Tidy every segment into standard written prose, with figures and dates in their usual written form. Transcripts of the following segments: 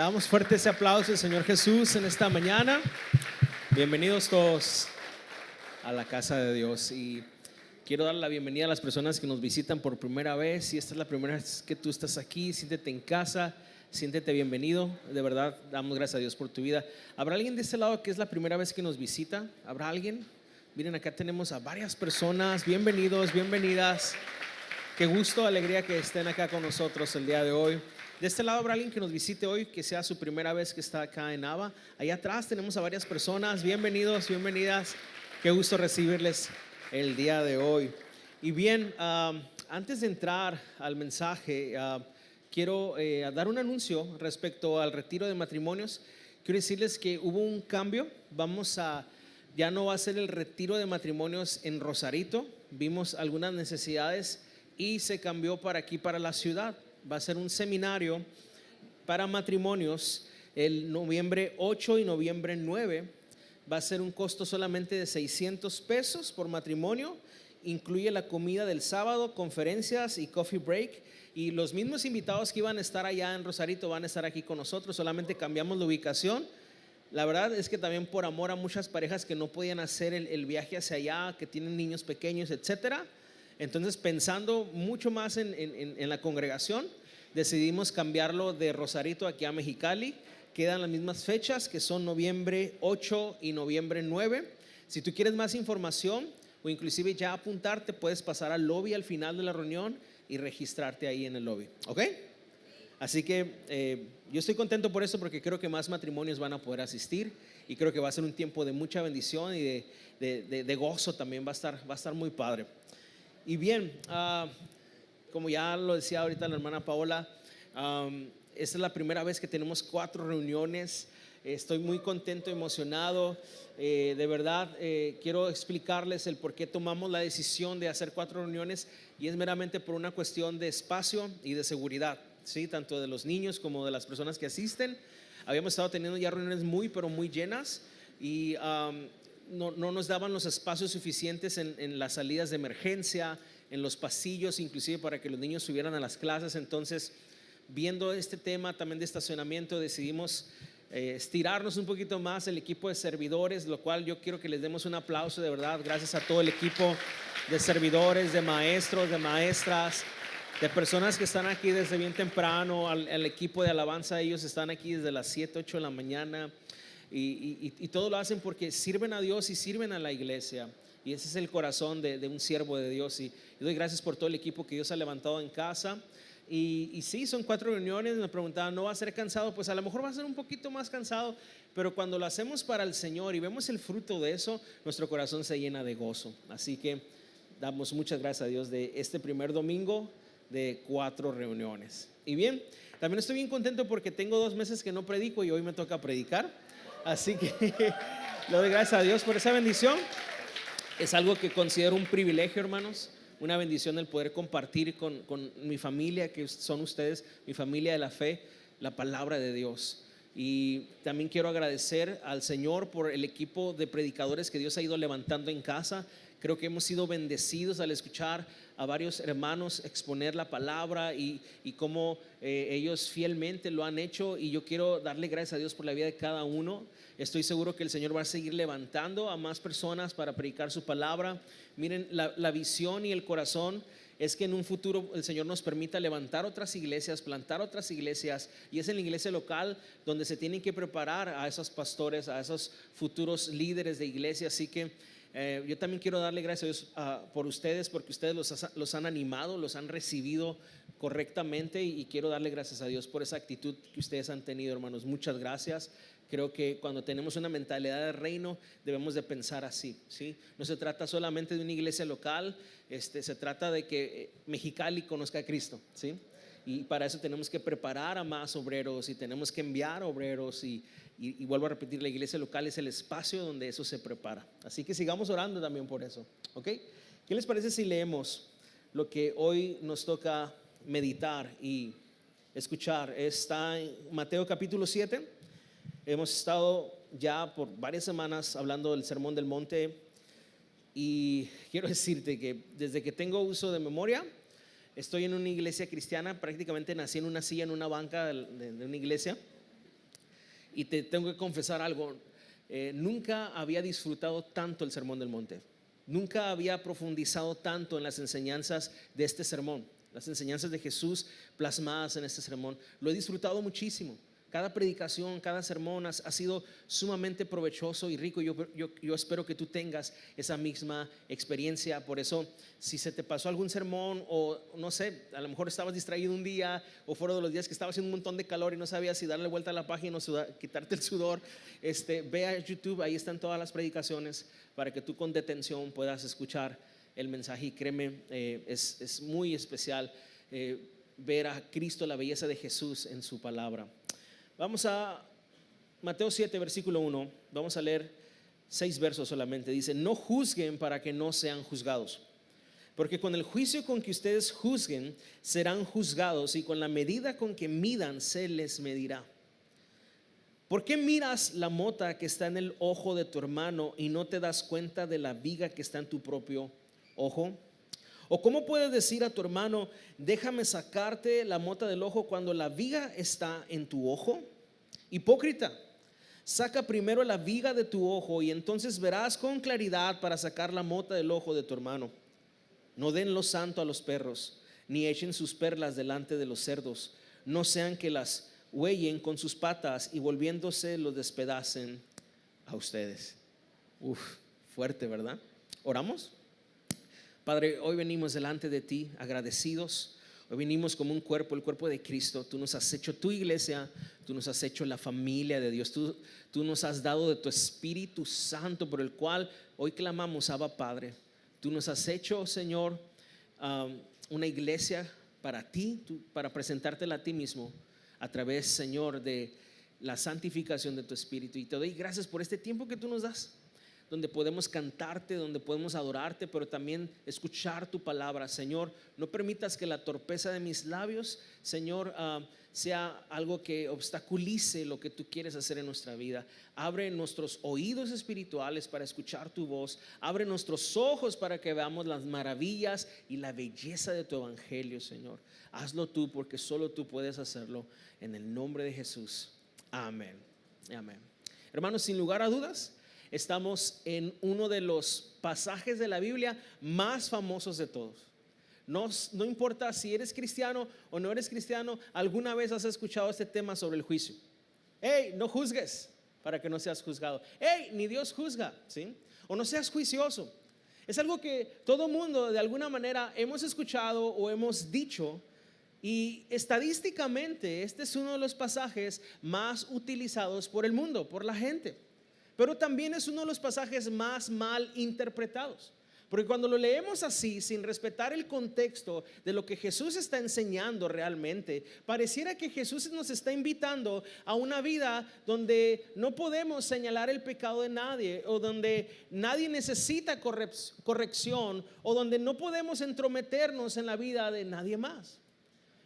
damos fuerte ese aplauso al Señor Jesús en esta mañana. Bienvenidos todos a la casa de Dios. Y quiero dar la bienvenida a las personas que nos visitan por primera vez. Si esta es la primera vez que tú estás aquí, siéntete en casa, siéntete bienvenido. De verdad, damos gracias a Dios por tu vida. ¿Habrá alguien de este lado que es la primera vez que nos visita? ¿Habrá alguien? Miren, acá tenemos a varias personas. Bienvenidos, bienvenidas. Qué gusto, alegría que estén acá con nosotros el día de hoy. De este lado habrá alguien que nos visite hoy, que sea su primera vez que está acá en Nava. Allá atrás tenemos a varias personas. Bienvenidos, bienvenidas. Qué gusto recibirles el día de hoy. Y bien, antes de entrar al mensaje, quiero dar un anuncio respecto al retiro de matrimonios. Quiero decirles que hubo un cambio. Ya no va a ser el retiro de matrimonios en Rosarito. Vimos algunas necesidades y se cambió para aquí, para la ciudad. Va a ser un seminario para matrimonios el noviembre 8 y noviembre 9. Va a ser un costo solamente de 600 pesos por matrimonio. Incluye la comida del sábado, conferencias y coffee break. Y los mismos invitados que iban a estar allá en Rosarito van a estar aquí con nosotros. Solamente cambiamos la ubicación. La verdad es que también por amor a muchas parejas que no podían hacer el viaje hacia allá, que tienen niños pequeños, etcétera. Entonces, pensando mucho más en la congregación, decidimos cambiarlo de Rosarito aquí a Mexicali. Quedan las mismas fechas, que son noviembre 8 y noviembre 9. Si tú quieres más información o inclusive ya apuntarte, puedes pasar al lobby al final de la reunión y registrarte ahí en el lobby, ¿ok? Así que yo estoy contento por eso, porque creo que más matrimonios van a poder asistir y creo que va a ser un tiempo de mucha bendición y de gozo también. Va a estar muy padre. Y bien, como ya lo decía ahorita la hermana Paola, esta es la primera vez que tenemos 4 reuniones. Estoy muy contento, emocionado. De verdad, quiero explicarles el por qué tomamos la decisión de hacer 4 reuniones, y es meramente por una cuestión de espacio y de seguridad, ¿sí? Tanto de los niños como de las personas que asisten. Habíamos estado teniendo ya reuniones pero muy llenas, y no nos daban los espacios suficientes en las salidas de emergencia, en los pasillos, inclusive para que los niños subieran a las clases. Entonces, viendo este tema también de estacionamiento, decidimos estirarnos un poquito más el equipo de servidores, lo cual yo quiero que les demos un aplauso, de verdad. Gracias a todo el equipo de servidores, de maestros, de maestras, de personas que están aquí desde bien temprano, al equipo de alabanza. Ellos están aquí desde las 7, 8 de la mañana. Y todo lo hacen porque sirven a Dios y sirven a la iglesia, y ese es el corazón de un siervo de Dios. Y doy gracias por todo el equipo que Dios ha levantado en casa. Y sí, son 4 reuniones. Me preguntaban, ¿no va a ser cansado? Pues a lo mejor va a ser un poquito más cansado, pero cuando lo hacemos para el Señor y vemos el fruto de eso, nuestro corazón se llena de gozo. Así que damos muchas gracias a Dios de este primer domingo de 4 reuniones. Y bien, también estoy bien contento porque tengo 2 meses que no predico y hoy me toca predicar. Así que le doy gracias a Dios por esa bendición. Es algo que considero un privilegio, hermanos, una bendición el poder compartir con mi familia, que son ustedes, mi familia de la fe, la palabra de Dios. Y también quiero agradecer al Señor por el equipo de predicadores que Dios ha ido levantando en casa. Creo que hemos sido bendecidos al escuchar a varios hermanos exponer la palabra y cómo ellos fielmente lo han hecho, y yo quiero darle gracias a Dios por la vida de cada uno. Estoy seguro que el Señor va a seguir levantando a más personas para predicar su palabra. Miren, la visión y el corazón es que en un futuro el Señor nos permita levantar otras iglesias, plantar otras iglesias, y es en la iglesia local donde se tienen que preparar a esos pastores, a esos futuros líderes de iglesia. Así que yo también quiero darle gracias a Dios por ustedes, porque ustedes los han animado, los han recibido correctamente, y quiero darle gracias a Dios por esa actitud que ustedes han tenido, hermanos. Muchas gracias. Creo que cuando tenemos una mentalidad de reino debemos de pensar así, ¿sí? No se trata solamente de una iglesia local, se trata de que Mexicali conozca a Cristo, ¿sí? Y para eso tenemos que preparar a más obreros y tenemos que enviar obreros, y vuelvo a repetir, la iglesia local es el espacio donde eso se prepara. Así que sigamos orando también por eso, ¿ok? ¿Qué les parece si leemos lo que hoy nos toca meditar y escuchar? Está en Mateo capítulo 7. Hemos estado ya por varias semanas hablando del Sermón del Monte, y quiero decirte que desde que tengo uso de memoria estoy en una iglesia cristiana. Prácticamente nací en una silla, en una banca de una iglesia, Y te tengo que confesar algo, nunca había disfrutado tanto el Sermón del Monte. Nunca había profundizado tanto en las enseñanzas de este sermón, las enseñanzas de Jesús plasmadas en este sermón. Lo he disfrutado muchísimo. Cada predicación, cada sermón ha sido sumamente provechoso y rico. Yo espero que tú tengas esa misma experiencia. Por eso, si se te pasó algún sermón o no sé, a lo mejor estabas distraído un día o fueron de los días que estaba haciendo un montón de calor y no sabías si darle vuelta a la página o quitarte el sudor, ve a YouTube, ahí están todas las predicaciones para que tú con detención puedas escuchar el mensaje. Y créeme, es muy especial ver a Cristo, la belleza de Jesús en su palabra. Vamos a Mateo 7, versículo 1. Vamos a leer 6 versos solamente. Dice: no juzguen para que no sean juzgados, porque con el juicio con que ustedes juzguen serán juzgados, y con la medida con que midan se les medirá. ¿Por qué miras la mota que está en el ojo de tu hermano y no te das cuenta de la viga que está en tu propio ojo? ¿O cómo puedes decir a tu hermano: déjame sacarte la mota del ojo, cuando la viga está en tu ojo? Hipócrita, saca primero la viga de tu ojo y entonces verás con claridad para sacar la mota del ojo de tu hermano. No den lo santo a los perros, ni echen sus perlas delante de los cerdos, no sean que las huellen con sus patas y volviéndose los despedacen a ustedes. Fuerte, ¿verdad? ¿Oramos? Padre, hoy venimos delante de ti agradecidos. Hoy venimos como un cuerpo, el cuerpo de Cristo. Tú nos has hecho tu iglesia, tú nos has hecho la familia de Dios. Tú nos has dado de tu Espíritu Santo, por el cual hoy clamamos: Abba, Padre. Tú nos has hecho, Señor, una iglesia para ti, para presentártela a ti mismo a través, Señor, de la santificación de tu Espíritu. Y te doy gracias por este tiempo que tú nos das, donde podemos cantarte, donde podemos adorarte, pero también escuchar tu palabra. Señor, no permitas que la torpeza de mis labios, Señor, sea algo que obstaculice lo que tú quieres hacer en nuestra vida. Abre nuestros oídos espirituales para escuchar tu voz. Abre nuestros ojos para que veamos las maravillas y la belleza de tu evangelio, Señor. Hazlo tú, porque solo tú puedes hacerlo, en el nombre de Jesús. Amén. Amén. Hermanos, sin lugar a dudas, estamos en uno de los pasajes de la Biblia más famosos de todos. No importa si eres cristiano o no eres cristiano, alguna vez has escuchado este tema sobre el juicio. Hey, no juzgues para que no seas juzgado. Hey, ni Dios juzga, ¿sí? O no seas juicioso. Es algo que todo mundo de alguna manera hemos escuchado o hemos dicho. Y estadísticamente este es uno de los pasajes más utilizados por el mundo, por la gente. Pero también es uno de los pasajes más mal interpretados, porque cuando lo leemos así, sin respetar el contexto de lo que Jesús está enseñando realmente, pareciera que Jesús nos está invitando a una vida donde no podemos señalar el pecado de nadie, o donde nadie necesita corrección, o donde no podemos entrometernos en la vida de nadie más.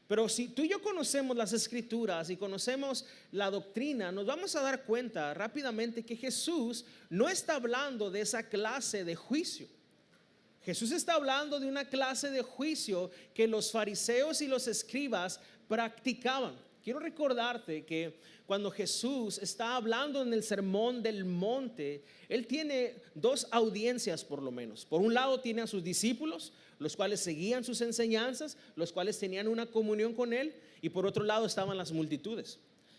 Pero si tú y yo conocemos las escrituras y conocemos la doctrina, nos vamos a dar cuenta rápidamente que Jesús no está hablando de esa clase de juicio. Jesús está hablando de una clase de juicio que los fariseos y los escribas practicaban. Quiero recordarte que cuando Jesús está hablando en el Sermón del Monte, Él tiene dos audiencias por lo menos. Por un lado tiene a sus discípulos, los cuales seguían sus enseñanzas, los cuales tenían una comunión con Él, y por otro lado estaban las multitudes.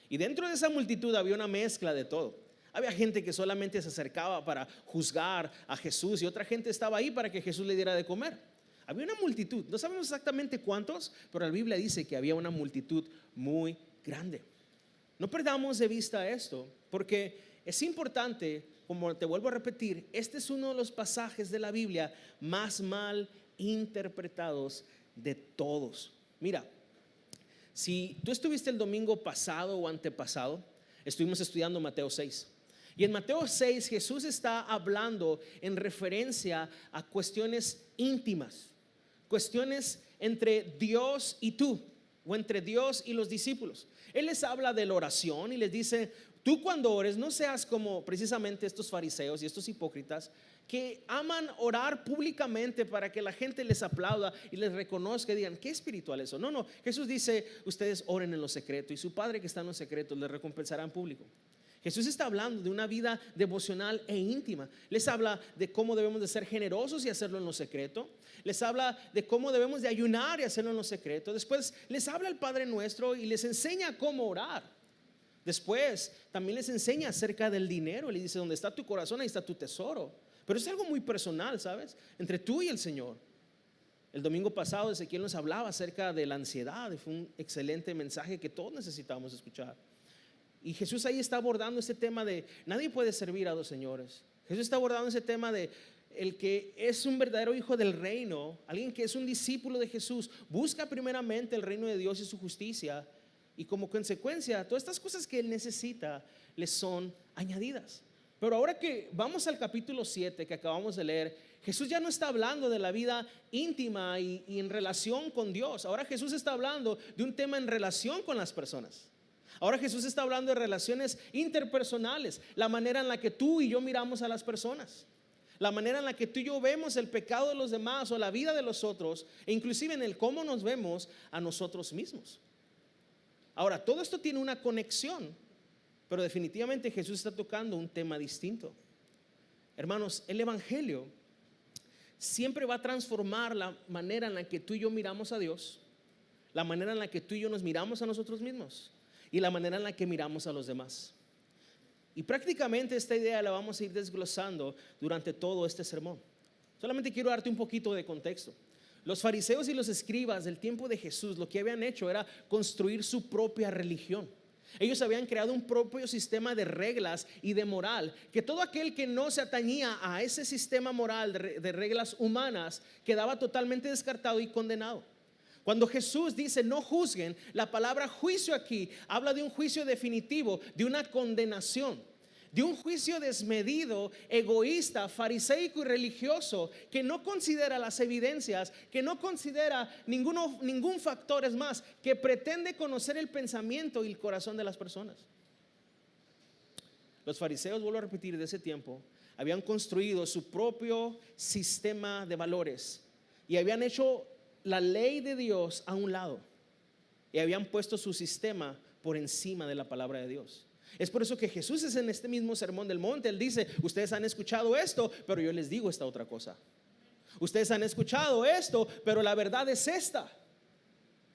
Y dentro de esa multitud había una mezcla de todo. Había gente que solamente se acercaba para juzgar a Jesús, y otra gente estaba ahí para que Jesús le diera de comer. Había una multitud, no sabemos exactamente cuántos, pero la Biblia dice que había una multitud muy grande. No perdamos de vista esto, porque es importante, como te vuelvo a repetir, este es uno de los pasajes de la Biblia más mal interpretados de todos. Mira, si tú estuviste el domingo pasado o antepasado, estuvimos estudiando Mateo 6. Y en Mateo 6 Jesús está hablando en referencia a cuestiones íntimas, cuestiones entre Dios y tú, o entre Dios y los discípulos. Él les habla de la oración y les dice: tú cuando ores no seas como precisamente estos fariseos y estos hipócritas que aman orar públicamente para que la gente les aplauda y les reconozca y digan: qué espiritual eso. No, Jesús dice: ustedes oren en lo secreto y su Padre que está en lo secreto les recompensará en público. Jesús está hablando de una vida devocional e íntima. Les habla de cómo debemos de ser generosos y hacerlo en lo secreto. Les habla de cómo debemos de ayunar y hacerlo en lo secreto. Después les habla el Padre Nuestro y les enseña cómo orar. Después también les enseña acerca del dinero. Le dice, donde está tu corazón, ahí está tu tesoro. Pero es algo muy personal, ¿sabes? Entre tú y el Señor. El domingo pasado Ezequiel nos hablaba acerca de la ansiedad y fue un excelente mensaje que todos necesitábamos escuchar. Y Jesús ahí está abordando ese tema de nadie puede servir a dos señores. Jesús está abordando ese tema de el que es un verdadero hijo del reino, alguien que es un discípulo de Jesús, busca primeramente el reino de Dios y su justicia, y como consecuencia todas estas cosas que él necesita les son añadidas. Pero ahora que vamos al capítulo 7 que acabamos de leer, Jesús ya no está hablando de la vida íntima y en relación con Dios. Ahora Jesús está hablando de un tema en relación con las personas. Ahora Jesús está hablando de relaciones interpersonales, la manera en la que tú y yo miramos a las personas, la manera en la que tú y yo vemos el pecado de los demás o la vida de los otros, e inclusive en el cómo nos vemos a nosotros mismos. Ahora, todo esto tiene una conexión, pero definitivamente Jesús está tocando un tema distinto. Hermanos, el Evangelio siempre va a transformar la manera en la que tú y yo miramos a Dios, la manera en la que tú y yo nos miramos a nosotros mismos y la manera en la que miramos a los demás. Y prácticamente esta idea la vamos a ir desglosando durante todo este sermón. Solamente quiero darte un poquito de contexto. Los fariseos y los escribas del tiempo de Jesús lo que habían hecho era construir su propia religión. Ellos habían creado un propio sistema de reglas y de moral, que todo aquel que no se atañía a ese sistema moral de reglas humanas quedaba totalmente descartado y condenado. Cuando Jesús dice no juzguen, la palabra juicio aquí habla de un juicio definitivo, de una condenación, de un juicio desmedido, egoísta, fariseico y religioso, que no considera las evidencias, que no considera ningún factor, es más, que pretende conocer el pensamiento y el corazón de las personas. Los fariseos, vuelvo a repetir, de ese tiempo habían construido su propio sistema de valores y habían hecho la ley de Dios a un lado y habían puesto su sistema por encima de la palabra de Dios. Es por eso que Jesús es en este mismo sermón del monte. Él dice, ustedes han escuchado esto, pero yo les digo esta otra cosa. Ustedes han escuchado esto, pero la verdad es esta.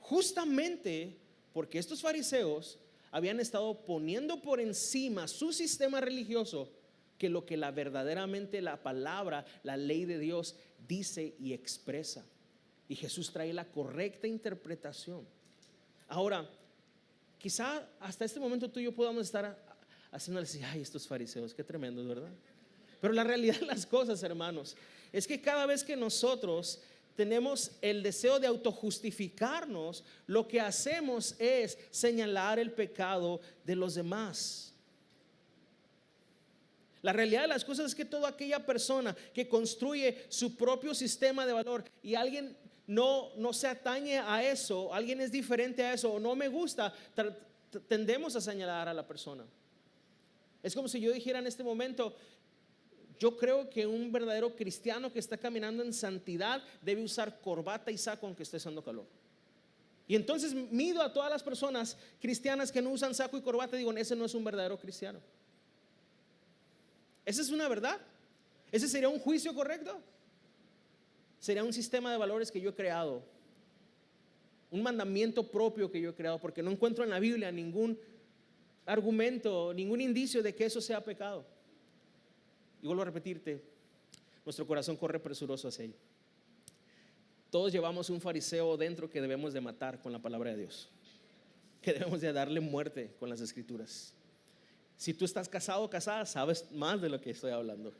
Justamente porque estos fariseos habían estado poniendo por encima su sistema religioso que lo que verdaderamente la palabra, la ley de Dios dice y expresa. Y Jesús trae la correcta interpretación. Ahora, quizá hasta este momento tú y yo podamos estar haciéndole así, ay, estos fariseos, qué tremendos, ¿verdad? Pero la realidad de las cosas, hermanos, es que cada vez que nosotros tenemos el deseo de autojustificarnos, lo que hacemos es señalar el pecado de los demás. La realidad de las cosas es que toda aquella persona que construye su propio sistema de valor y alguien no se atañe a eso, alguien es diferente a eso o no me gusta, tendemos a señalar a la persona. Es como si yo dijera en este momento, yo creo que un verdadero cristiano que está caminando en santidad debe usar corbata y saco aunque esté haciendo calor. Y entonces mido a todas las personas cristianas que no usan saco y corbata y digo, ese no es un verdadero cristiano. ¿Esa es una verdad? ¿Ese sería un juicio correcto? Sería un sistema de valores que yo he creado, un mandamiento propio que yo he creado, porque no encuentro en la Biblia ningún argumento, ningún indicio de que eso sea pecado. Y vuelvo a repetirte, nuestro corazón corre presuroso hacia ello. Todos llevamos un fariseo dentro que debemos de matar con la palabra de Dios, que debemos de darle muerte con las escrituras. Si tú estás casado o casada, sabes más de lo que estoy hablando,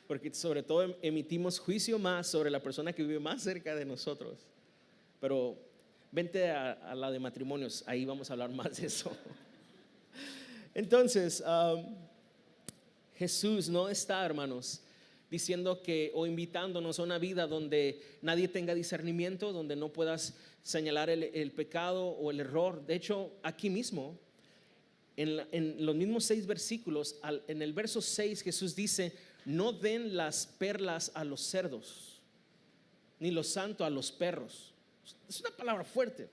porque sobre todo emitimos juicio más sobre la persona que vive más cerca de nosotros. Pero vente a la de matrimonios, ahí vamos a hablar más de eso. Entonces, Jesús no está, hermanos, diciendo que o invitándonos a una vida donde nadie tenga discernimiento, donde no puedas señalar el pecado o el error. De hecho, aquí mismo, en los mismos 6 versículos, en el verso 6 Jesús dice, no den las perlas a los cerdos, ni lo santo a los perros. Es una palabra fuerte.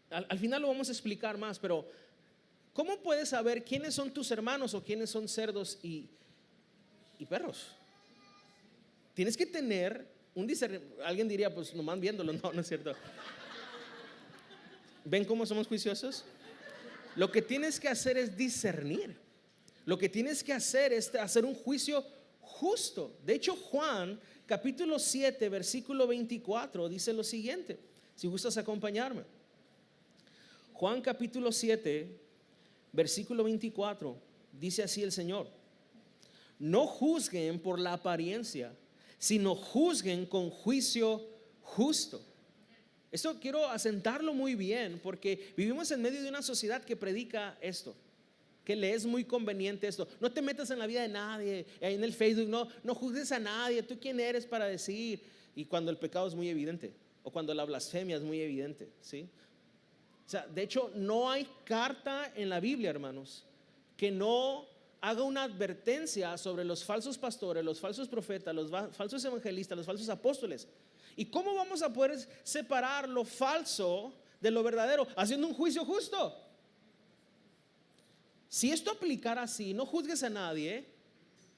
Al final lo vamos a explicar más, pero ¿Cómo puedes saber quiénes son tus hermanos o quiénes son cerdos y perros? Tienes que tener un discernimiento. Alguien diría, pues nomás viéndolo. No, no es cierto. ¿Ven cómo somos juiciosos? Lo que tienes que hacer es discernir. Lo que tienes que hacer es hacer un juicio justo. De hecho, Juan capítulo 7 versículo 24 dice lo siguiente, si gustas acompañarme. Juan capítulo 7 versículo 24 dice así el Señor: no juzguen por la apariencia, sino juzguen con juicio justo. Esto quiero asentarlo muy bien, porque vivimos en medio de una sociedad que predica esto, que le es muy conveniente esto. No te metas en la vida de nadie, ahí en el Facebook, no juzgues a nadie. ¿Tú quién eres para decir? Y cuando el pecado es muy evidente, o cuando la blasfemia es muy evidente, ¿sí? O sea, de hecho, no hay carta en la Biblia, hermanos, que no haga una advertencia sobre los falsos pastores, los falsos profetas, los falsos evangelistas, los falsos apóstoles. ¿Y cómo vamos a poder separar lo falso de lo verdadero? Haciendo un juicio justo. Si esto aplicara así, no juzgues a nadie,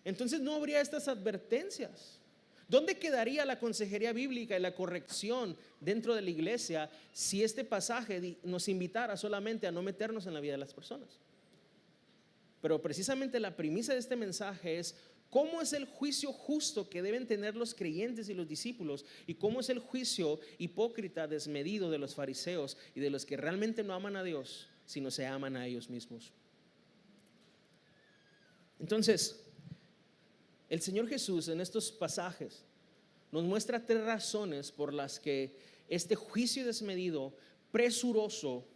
entonces no habría estas advertencias. ¿Dónde quedaría la consejería bíblica y la corrección dentro de la iglesia si este pasaje nos invitara solamente a no meternos en la vida de las personas? Pero precisamente la premisa de este mensaje es cómo es el juicio justo que deben tener los creyentes y los discípulos, y cómo es el juicio hipócrita, desmedido de los fariseos y de los que realmente no aman a Dios, sino se aman a ellos mismos. Entonces, el Señor Jesús en estos pasajes nos muestra 3 razones por las que este juicio desmedido, presuroso,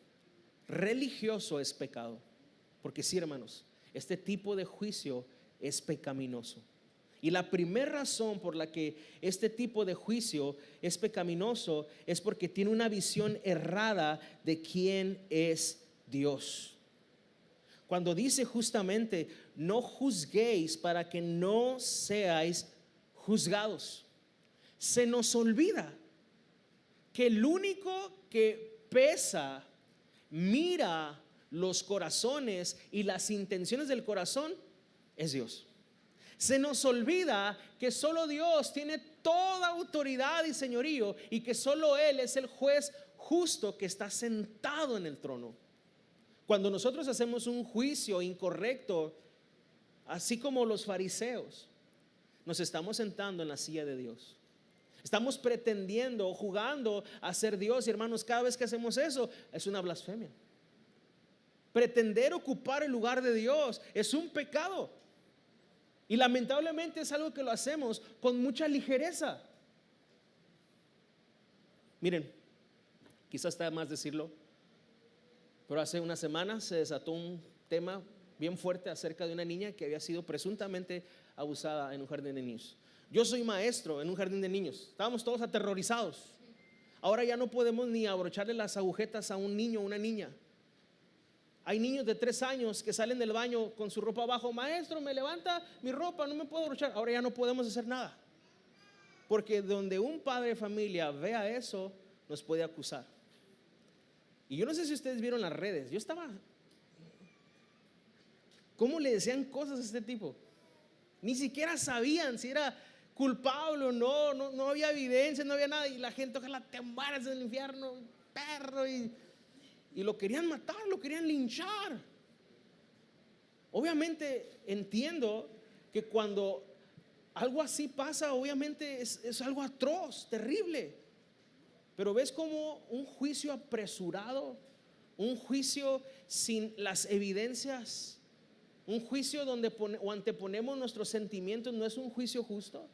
religioso es pecado. Porque sí, hermanos, este tipo de juicio es pecaminoso. Y la primera razón por la que este tipo de juicio es pecaminoso es porque tiene una visión errada de quién es Dios. Cuando dice justamente, no juzguéis para que no seáis juzgados, se nos olvida que el único que pesa, mira los corazones y las intenciones del corazón, es Dios. Se nos olvida que solo Dios tiene toda autoridad y señorío, y que solo Él es el juez justo que está sentado en el trono. Cuando nosotros hacemos un juicio incorrecto, así como los fariseos, nos estamos sentando en la silla de Dios. Estamos pretendiendo o jugando a ser Dios, y hermanos, cada vez que hacemos eso es una blasfemia. Pretender ocupar el lugar de Dios es un pecado, y lamentablemente es algo que lo hacemos con mucha ligereza. Miren, quizás está más decirlo, pero hace una semana se desató un tema bien fuerte acerca de una niña que había sido presuntamente abusada en un jardín de niños. Yo soy maestro en un jardín de niños. Estábamos todos aterrorizados. Ahora ya no podemos ni abrocharle las agujetas a un niño o una niña. Hay niños de 3 años que salen del baño con su ropa abajo. Maestro, me levanta mi ropa, no me puedo abrochar. Ahora ya no podemos hacer nada, porque donde un padre de familia vea eso, nos puede acusar. Y yo no sé si ustedes vieron las redes. Yo estaba, ¿cómo le decían cosas a este tipo? Ni siquiera sabían si era culpable o no. No había evidencia, no había nada. Y la gente, ojalá te mueras en el infierno, perro. Y lo querían matar, lo querían linchar. Obviamente entiendo que cuando algo así pasa, obviamente es algo atroz, terrible. Pero ves como un juicio apresurado, un juicio sin las evidencias, un juicio donde anteponemos nuestros sentimientos, no es un juicio justo.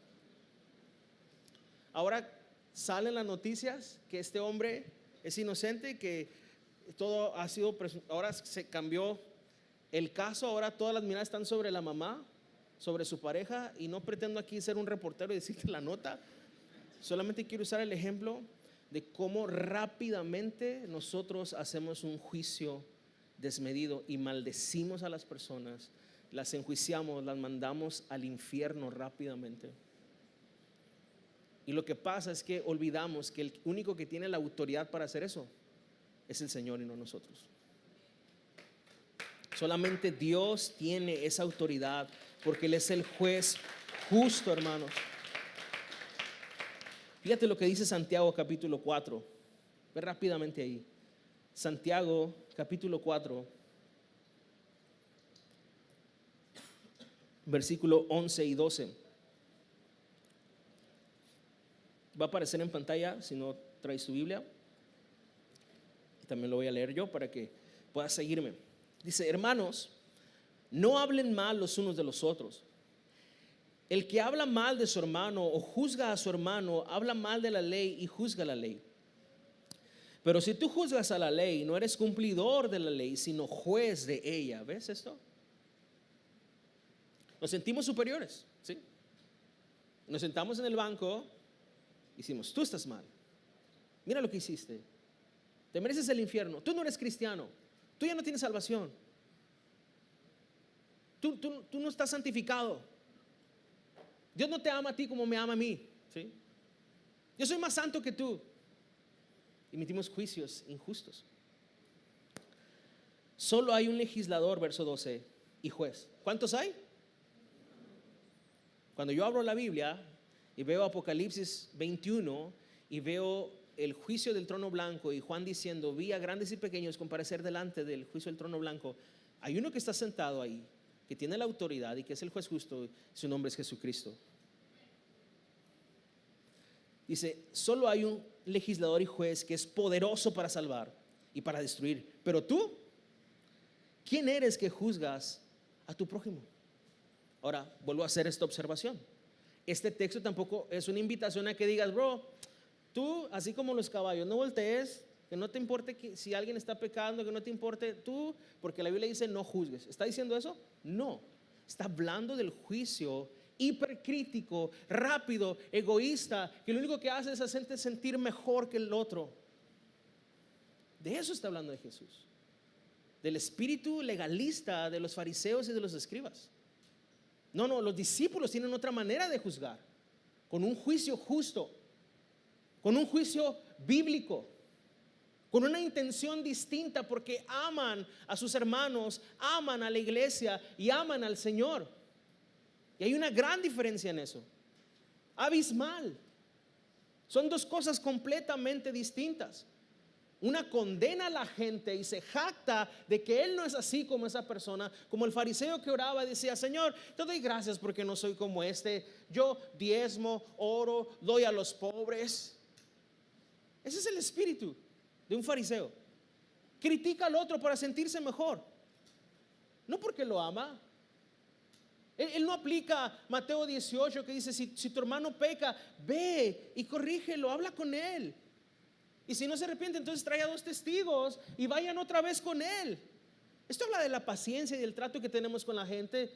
Ahora salen las noticias que este hombre es inocente, que todo ha sido, ahora se cambió el caso, ahora todas las miradas están sobre la mamá, sobre su pareja, y no pretendo aquí ser un reportero y decirte la nota, solamente quiero usar el ejemplo de cómo rápidamente nosotros hacemos un juicio desmedido y maldecimos a las personas, las enjuiciamos, las mandamos al infierno rápidamente. Y lo que pasa es que olvidamos que el único que tiene la autoridad para hacer eso es el Señor y no nosotros. Solamente Dios tiene esa autoridad porque Él es el juez justo, hermanos. Fíjate lo que dice Santiago capítulo 4. Ve rápidamente ahí. Santiago capítulo 4, versículo 11 y 12. Va a aparecer en pantalla si no traes tu Biblia. También lo voy a leer yo para que puedas seguirme. Dice: hermanos, no hablen mal los unos de los otros. El que habla mal de su hermano o juzga a su hermano, habla mal de la ley y juzga la ley. Pero si tú juzgas a la ley, no eres cumplidor de la ley, sino juez de ella. ¿Ves esto? Nos sentimos superiores, ¿sí? Nos sentamos en el banco y decimos: tú estás mal. Mira lo que hiciste. Te mereces el infierno. Tú no eres cristiano. Tú ya no tienes salvación. Tú no estás santificado. Dios no te ama a ti como me ama a mí, ¿sí? Yo soy más santo que tú. Emitimos juicios injustos. Solo hay un legislador, verso 12, y juez. ¿Cuántos hay? Cuando yo abro la Biblia y veo Apocalipsis 21 y veo el juicio del trono blanco y Juan diciendo: vi a grandes y pequeños comparecer delante del juicio del trono blanco, hay uno que está sentado ahí, que tiene la autoridad y que es el juez justo. Su nombre es Jesucristo. Dice: solo hay un legislador y juez que es poderoso para salvar y para destruir. Pero tú, ¿quién eres que juzgas a tu prójimo? Ahora, vuelvo a hacer esta observación. Este texto tampoco es una invitación a que digas: bro, tú, así como los caballos, no voltees, que no te importe que, si alguien está pecando, que no te importe tú, porque la Biblia dice: no juzgues. ¿Está diciendo eso? No. Está hablando del juicio hipercrítico, rápido, egoísta, que lo único que hace es hacerte sentir mejor que el otro. De eso está hablando de Jesús. Del espíritu legalista de los fariseos y de los escribas. No, los discípulos tienen otra manera de juzgar, con un juicio justo, con un juicio bíblico, con una intención distinta, porque aman a sus hermanos, aman a la iglesia y aman al Señor. Y hay una gran diferencia en eso, abismal. Son dos cosas completamente distintas. Una condena a la gente y se jacta de que él no es así como esa persona, como el fariseo que oraba y decía: Señor, te doy gracias porque no soy como este. Yo diezmo, oro, doy a los pobres. Ese es el espíritu de un fariseo. Critica al otro para sentirse mejor, no porque lo ama. Él no aplica Mateo 18 que dice: si tu hermano peca, ve y corrígelo, habla con él. Y si no se arrepiente, entonces trae a 2 testigos y vayan otra vez con él. Esto habla de la paciencia y del trato que tenemos con la gente.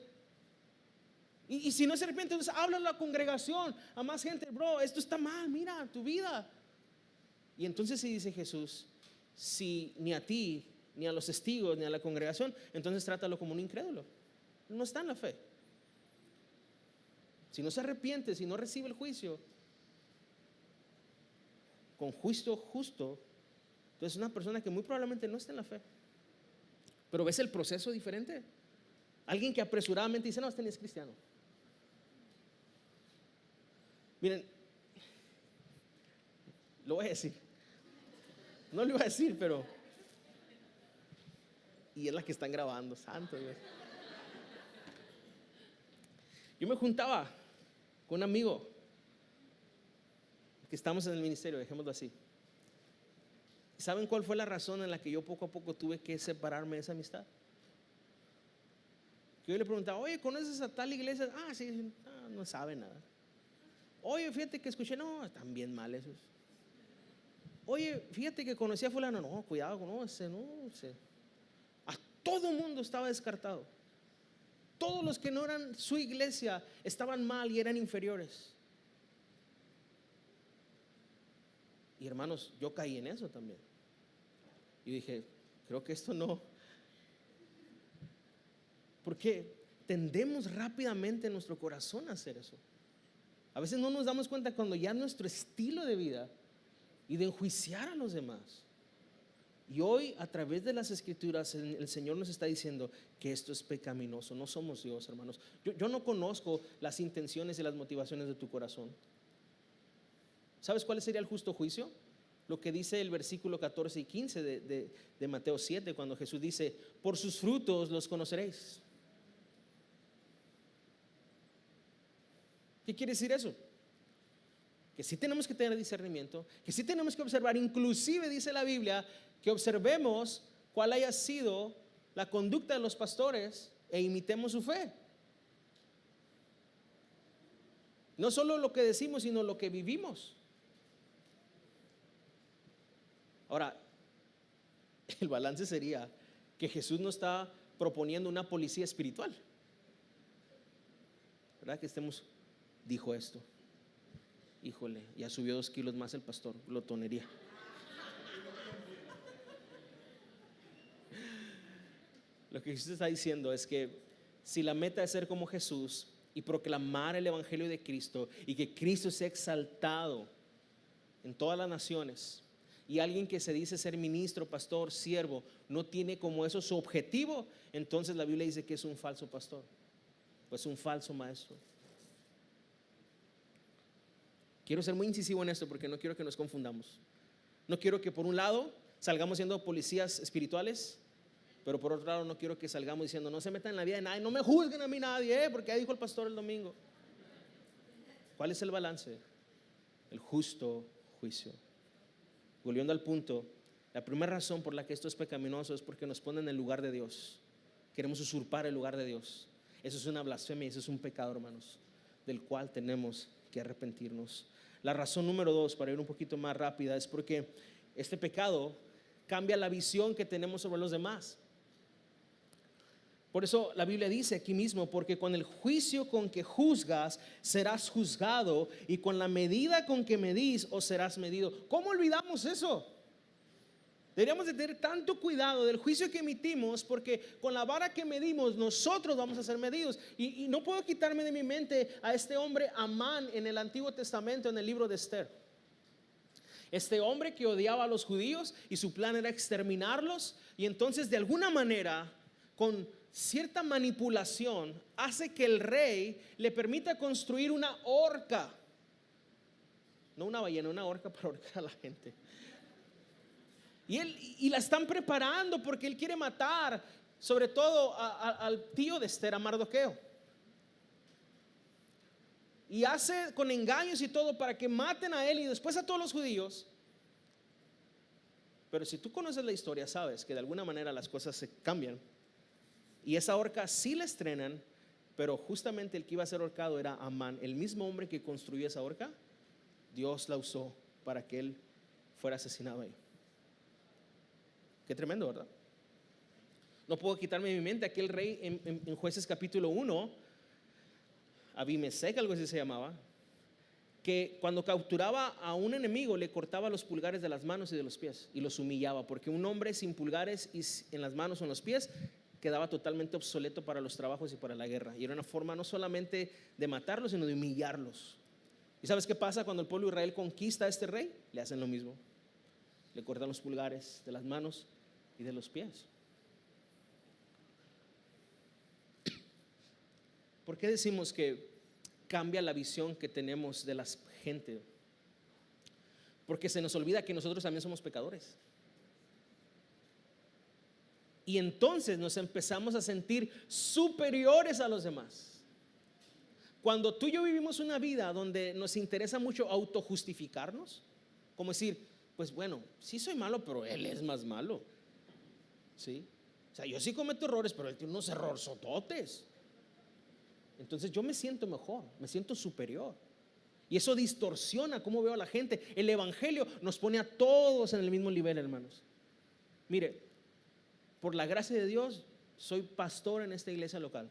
Y si no se arrepiente, entonces habla a la congregación, a más gente: bro, esto está mal, mira tu vida. Y entonces si dice Jesús: si ni a ti, ni a los testigos, ni a la congregación, entonces trátalo como un incrédulo. No está en la fe. Si no se arrepiente, si no recibe el juicio con juicio justo, entonces es una persona que muy probablemente no está en la fe. Pero ves el proceso diferente. Alguien que apresuradamente dice: no, este ni es cristiano. Miren, lo voy a decir. No lo iba a decir, pero... Y es la que están grabando, santo Dios. Yo me juntaba con un amigo que estamos en el ministerio, dejémoslo así. ¿Saben cuál fue la razón en la que yo poco a poco tuve que separarme de esa amistad? Que yo le preguntaba: oye, ¿conoces a tal iglesia? Ah, sí, no sabe nada. Oye, fíjate que escuché: no, están bien mal esos. Oye, fíjate que conocí a fulano. No, cuidado, no, ese. A todo mundo estaba descartado. Todos los que no eran su iglesia estaban mal y eran inferiores. Y hermanos, yo caí en eso también. Y dije: creo que esto no. Porque tendemos rápidamente en nuestro corazón a hacer eso. A veces no nos damos cuenta cuando ya nuestro estilo de vida y de enjuiciar a los demás Y hoy, a través de las Escrituras, el Señor nos está diciendo que esto es pecaminoso. No somos Dios, hermanos. Yo no conozco las intenciones y las motivaciones de tu corazón. ¿Sabes cuál sería el justo juicio? Lo que dice el versículo 14 y 15 de Mateo 7, cuando Jesús dice: por sus frutos los conoceréis. ¿Qué quiere decir eso? Que sí tenemos que tener discernimiento, que sí tenemos que observar. Inclusive dice la Biblia que observemos cuál haya sido la conducta de los pastores e imitemos su fe. No solo lo que decimos, sino lo que vivimos. Ahora, el balance sería que Jesús no está proponiendo una policía espiritual, ¿verdad? Que dijo esto: híjole, ya subió 2 kilos más el pastor, glotonería. Lo que Jesús está diciendo es que si la meta es ser como Jesús y proclamar el evangelio de Cristo, y que Cristo sea exaltado en todas las naciones, y alguien que se dice ser ministro, pastor, siervo, no tiene como eso su objetivo, entonces la Biblia dice que es un falso pastor, pues un falso maestro. Quiero ser muy incisivo en esto porque no quiero que nos confundamos. No quiero que por un lado salgamos siendo policías espirituales, pero por otro lado no quiero que salgamos diciendo: no se metan en la vida de nadie, no me juzguen a mí nadie, porque ya dijo el pastor el domingo. ¿Cuál es el balance? El justo juicio. Volviendo al punto, la primera razón por la que esto es pecaminoso es porque nos pone en el lugar de Dios. Queremos usurpar el lugar de Dios. Eso es una blasfemia, eso es un pecado, hermanos, del cual tenemos que arrepentirnos. La razón número 2, para ir un poquito más rápida, es porque este pecado cambia la visión que tenemos sobre los demás. Por eso la Biblia dice aquí mismo: porque con el juicio con que juzgas serás juzgado, y con la medida con que medís os serás medido. ¿Cómo olvidamos eso? Deberíamos de tener tanto cuidado del juicio que emitimos, porque con la vara que medimos nosotros vamos a ser medidos. Y no puedo quitarme de mi mente a este hombre Amán en el Antiguo Testamento, en el libro de Esther. Este hombre que odiaba a los judíos y su plan era exterminarlos, y entonces de alguna manera, con cierta manipulación, hace que el rey le permita construir una horca. No una ballena, una horca para ahorcar a la gente. Y la están preparando porque él quiere matar, sobre todo al tío de Esther, a Mardoqueo. Y hace con engaños y todo para que maten a él y después a todos los judíos. Pero si tú conoces la historia, sabes que de alguna manera las cosas se cambian. Y esa horca sí la estrenan, pero justamente el que iba a ser ahorcado era Amán, el mismo hombre que construyó esa horca. Dios la usó para que él fuera asesinado ahí. Qué tremendo, ¿verdad? No puedo quitarme de mi mente aquel rey en Jueces capítulo 1, Abimesec, algo así se llamaba, que cuando capturaba a un enemigo le cortaba los pulgares de las manos y de los pies y los humillaba, porque un hombre sin pulgares y en las manos o en los pies quedaba totalmente obsoleto para los trabajos y para la guerra. Y era una forma no solamente de matarlos, sino de humillarlos. ¿Y sabes qué pasa cuando el pueblo de Israel conquista a este rey? Le hacen lo mismo. Le cortan los pulgares de las manos y de los pies. ¿Por qué decimos que cambia la visión que tenemos de la gente? Porque se nos olvida que nosotros también somos pecadores. Y entonces nos empezamos a sentir superiores a los demás. Cuando tú y yo vivimos una vida donde nos interesa mucho autojustificarnos, como decir: pues bueno, sí soy malo, pero él es más malo. ¿Sí? O sea, yo sí cometo errores, pero él tiene unos errorzototes. Entonces yo me siento mejor, me siento superior. Y eso distorsiona cómo veo a la gente. El evangelio nos pone a todos en el mismo nivel, hermanos. Mire, por la gracia de Dios, soy pastor en esta iglesia local.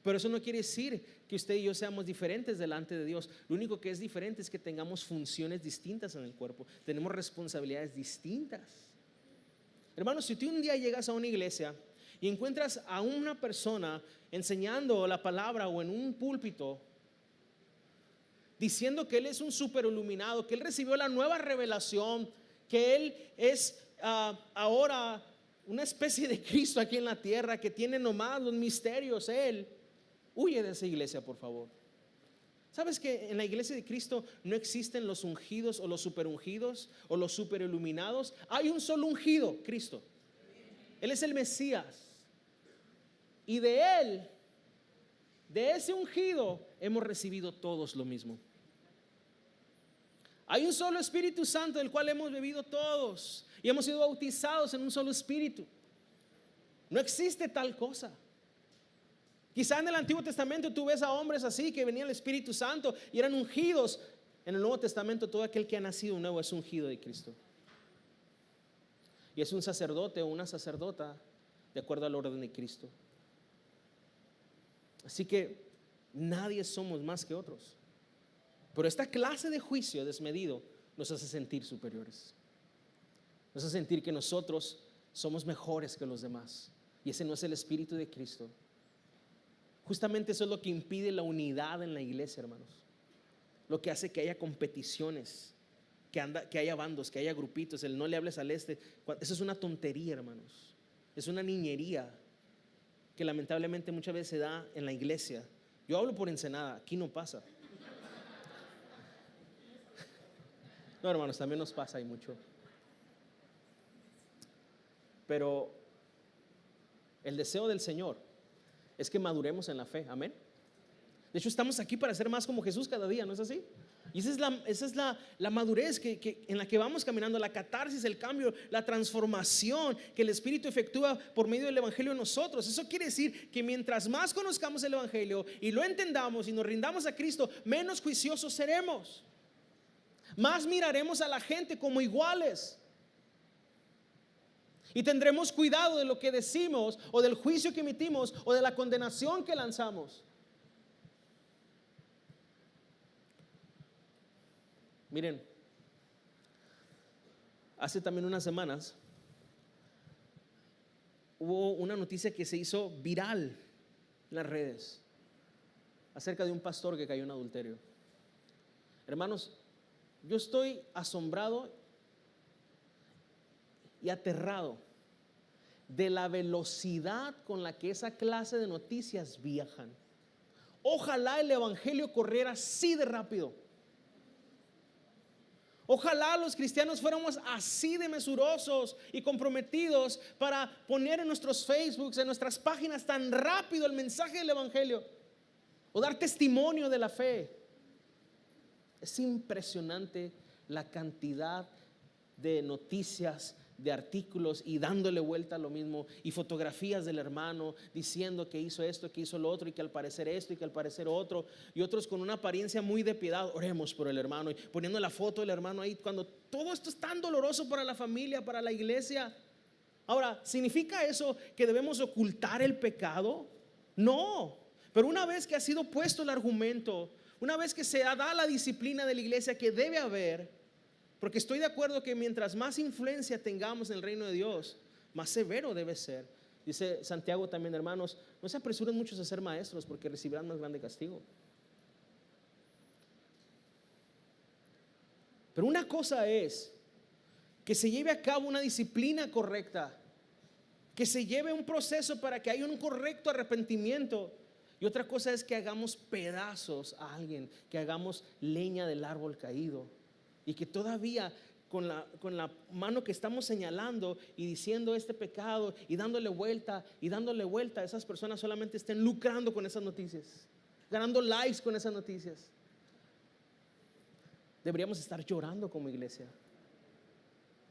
Pero eso no quiere decir que usted y yo seamos diferentes delante de Dios. Lo único que es diferente es que tengamos funciones distintas en el cuerpo. Tenemos responsabilidades distintas. Hermanos, si tú un día llegas a una iglesia y encuentras a una persona enseñando la palabra o en un púlpito diciendo que él es un super iluminado, que él recibió la nueva revelación, que él es ahora una especie de Cristo aquí en la tierra que tiene nomás los misterios, Él, huye de esa iglesia, por favor. ¿Sabes que en la iglesia de Cristo no existen los ungidos o los superungidos o los superiluminados? Hay un solo ungido, Cristo. Él es el Mesías. Y de ese ungido, hemos recibido todos lo mismo. Hay un solo Espíritu Santo del cual hemos bebido todos y hemos sido bautizados en un solo Espíritu. No existe tal cosa. Quizá en el Antiguo Testamento tú ves a hombres así que venía el Espíritu Santo y eran ungidos. En el Nuevo Testamento todo aquel que ha nacido nuevo es ungido de Cristo. Y es un sacerdote o una sacerdota de acuerdo al orden de Cristo. Así que nadie somos más que otros. Pero esta clase de juicio desmedido nos hace sentir superiores. Nos hace sentir que nosotros somos mejores que los demás. Y ese no es el Espíritu de Cristo. Justamente eso es lo que impide la unidad en la iglesia, hermanos. Lo que hace que haya competiciones, que haya bandos, que haya grupitos. El no le hables al este. Eso es una tontería, hermanos. Es una niñería que lamentablemente muchas veces se da en la iglesia. Yo hablo por Ensenada, aquí no pasa. No, hermanos, también nos pasa y mucho. Pero el deseo del Señor es que maduremos en la fe, amén. De hecho, estamos aquí para ser más como Jesús cada día, ¿no es así? Y esa es la madurez en la que vamos caminando, la catarsis, el cambio, la transformación que el Espíritu efectúa por medio del Evangelio en nosotros. Eso quiere decir que mientras más conozcamos el Evangelio y lo entendamos y nos rindamos a Cristo, menos juiciosos seremos. Más miraremos a la gente como iguales. Y tendremos cuidado de lo que decimos o del juicio que emitimos o de la condenación que lanzamos. Miren, hace también unas semanas hubo una noticia que se hizo viral en las redes acerca de un pastor que cayó en adulterio. Hermanos, yo estoy asombrado y aterrado de la velocidad con la que esa clase de noticias viajan. Ojalá el evangelio corriera así de rápido. Ojalá los cristianos fuéramos así de mesurosos y comprometidos para poner en nuestros Facebooks, en nuestras páginas tan rápido el mensaje del evangelio o dar testimonio de la fe. Es impresionante la cantidad de noticias, de artículos y dándole vuelta a lo mismo, y fotografías del hermano diciendo que hizo esto, que hizo lo otro, y que al parecer esto y que al parecer otro, y otros con una apariencia muy de piedad. Oremos por el hermano, y poniendo la foto del hermano ahí, cuando todo esto es tan doloroso para la familia, para la iglesia. Ahora, ¿significa eso que debemos ocultar el pecado? No, pero una vez que ha sido puesto el argumento, una vez que se da la disciplina de la iglesia que debe haber, porque estoy de acuerdo que mientras más influencia tengamos en el reino de Dios, más severo debe ser. Dice Santiago también, hermanos, no se apresuren muchos a ser maestros, porque recibirán más grande castigo. Pero una cosa es que se lleve a cabo una disciplina correcta, que se lleve un proceso para que haya un correcto arrepentimiento. Y otra cosa es que hagamos pedazos a alguien, que hagamos leña del árbol caído. Y que todavía con la mano que estamos señalando y diciendo este pecado y dándole vuelta, esas personas solamente estén lucrando con esas noticias, ganando likes con esas noticias. Deberíamos estar llorando como iglesia.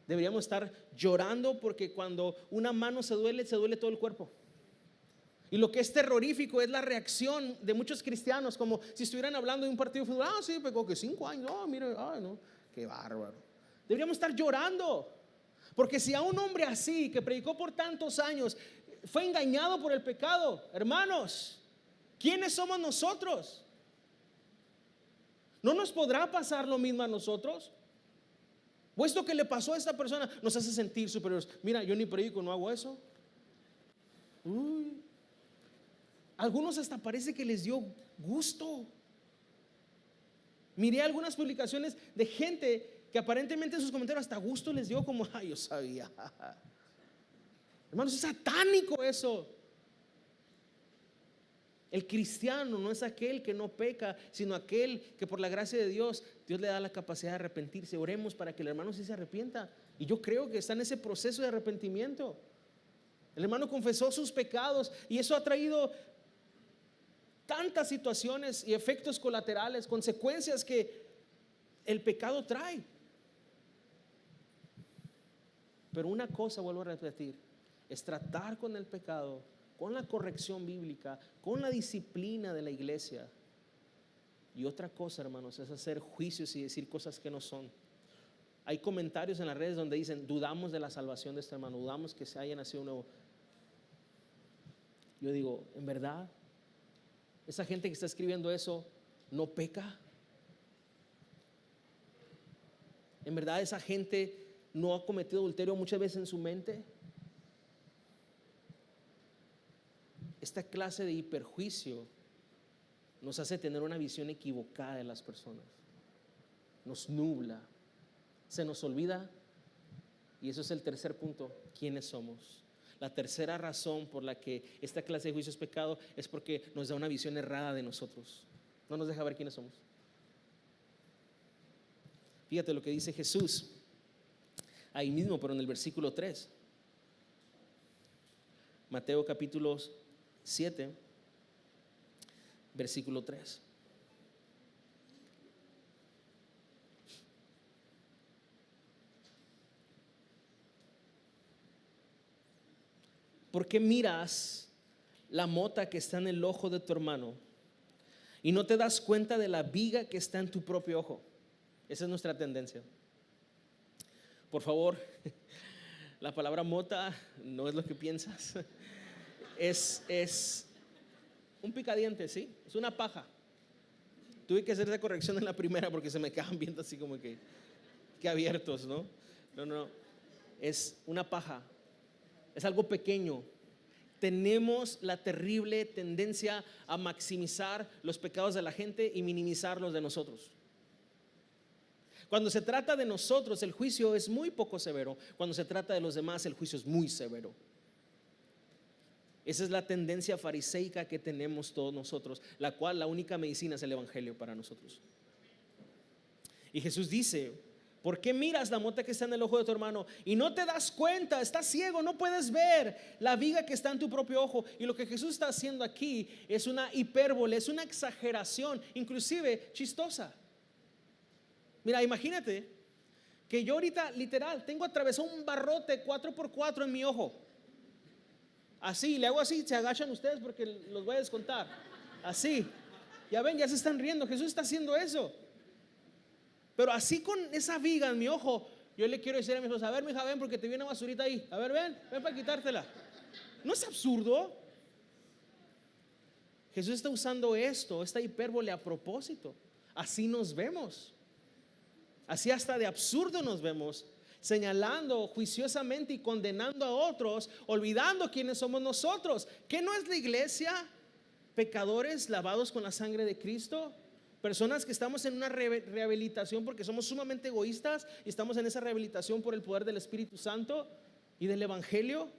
Deberíamos estar llorando porque cuando una mano se duele todo el cuerpo. Y lo que es terrorífico es la reacción de muchos cristianos, como si estuvieran hablando de un partido de fútbol. Ah, sí, pegó que 5 años. Ah, mire, no, qué bárbaro. Deberíamos estar llorando, porque si a un hombre así, que predicó por tantos años, fue engañado por el pecado, hermanos, ¿quiénes somos nosotros? ¿No nos podrá pasar lo mismo a nosotros? ¿O esto que le pasó a esta persona nos hace sentir superiores? Mira, yo ni predico, no hago eso. Algunos hasta parece que les dio gusto. Miré algunas publicaciones de gente que aparentemente en sus comentarios hasta gusto les dio, como, ay, yo sabía. Hermanos, es satánico eso. El cristiano no es aquel que no peca, sino aquel que por la gracia de Dios, Dios le da la capacidad de arrepentirse. Oremos para que el hermano sí se arrepienta. Y yo creo que está en ese proceso de arrepentimiento. El hermano confesó sus pecados y eso ha traído tantas situaciones y efectos colaterales, consecuencias que el pecado trae. Pero una cosa, vuelvo a repetir, es tratar con el pecado, con la corrección bíblica, con la disciplina de la iglesia. Y otra cosa, hermanos, es hacer juicios y decir cosas que no son. Hay comentarios en las redes donde dicen, dudamos de la salvación de este hermano, dudamos que se haya nacido nuevo. Yo digo, ¿en verdad? ¿Esa gente que está escribiendo eso no peca? ¿En verdad esa gente no ha cometido adulterio muchas veces en su mente? Esta clase de hiperjuicio nos hace tener una visión equivocada de las personas, nos nubla, se nos olvida. Y eso es el tercer punto, ¿quiénes somos? La tercera razón por la que esta clase de juicio es pecado es porque nos da una visión errada de nosotros, no nos deja ver quiénes somos. Fíjate lo que dice Jesús ahí mismo, pero en el versículo 3, Mateo capítulo 7, versículo 3. ¿Por qué miras la mota que está en el ojo de tu hermano y no te das cuenta de la viga que está en tu propio ojo? Esa es nuestra tendencia. Por favor, la palabra mota no es lo que piensas. Es un picadiente, ¿sí? Es una paja. Tuve que hacer esa corrección en la primera porque se me quedaban viendo así como que abiertos, ¿no? No, es una paja. Es algo pequeño. Tenemos la terrible tendencia a maximizar los pecados de la gente y minimizar los de nosotros. Cuando se trata de nosotros, el juicio es muy poco severo. Cuando se trata de los demás, el juicio es muy severo. Esa es la tendencia fariseica que tenemos todos nosotros, la cual la única medicina es el evangelio para nosotros. Y Jesús dice, ¿por qué miras la mota que está en el ojo de tu hermano y no te das cuenta? Estás ciego, no puedes ver la viga que está en tu propio ojo. Y lo que Jesús está haciendo aquí es una hipérbole, es una exageración, inclusive chistosa. Mira, imagínate que yo ahorita literal tengo atravesado un barrote 4x4 en mi ojo. Así, le hago así, se agachan ustedes porque los voy a descontar. Así, ya ven, ya se están riendo. Jesús está haciendo eso. Pero así con esa viga en mi ojo, yo le quiero decir a mi esposa, a ver, mija, ven porque te viene una basurita ahí. A ver, ven para quitártela. ¿No es absurdo? Jesús está usando esta hipérbole a propósito. Así nos vemos. Así hasta de absurdo nos vemos, señalando juiciosamente y condenando a otros, olvidando quiénes somos nosotros. ¿Qué no es la iglesia? Pecadores lavados con la sangre de Cristo. Personas que estamos en una rehabilitación porque somos sumamente egoístas y estamos en esa rehabilitación por el poder del Espíritu Santo y del Evangelio.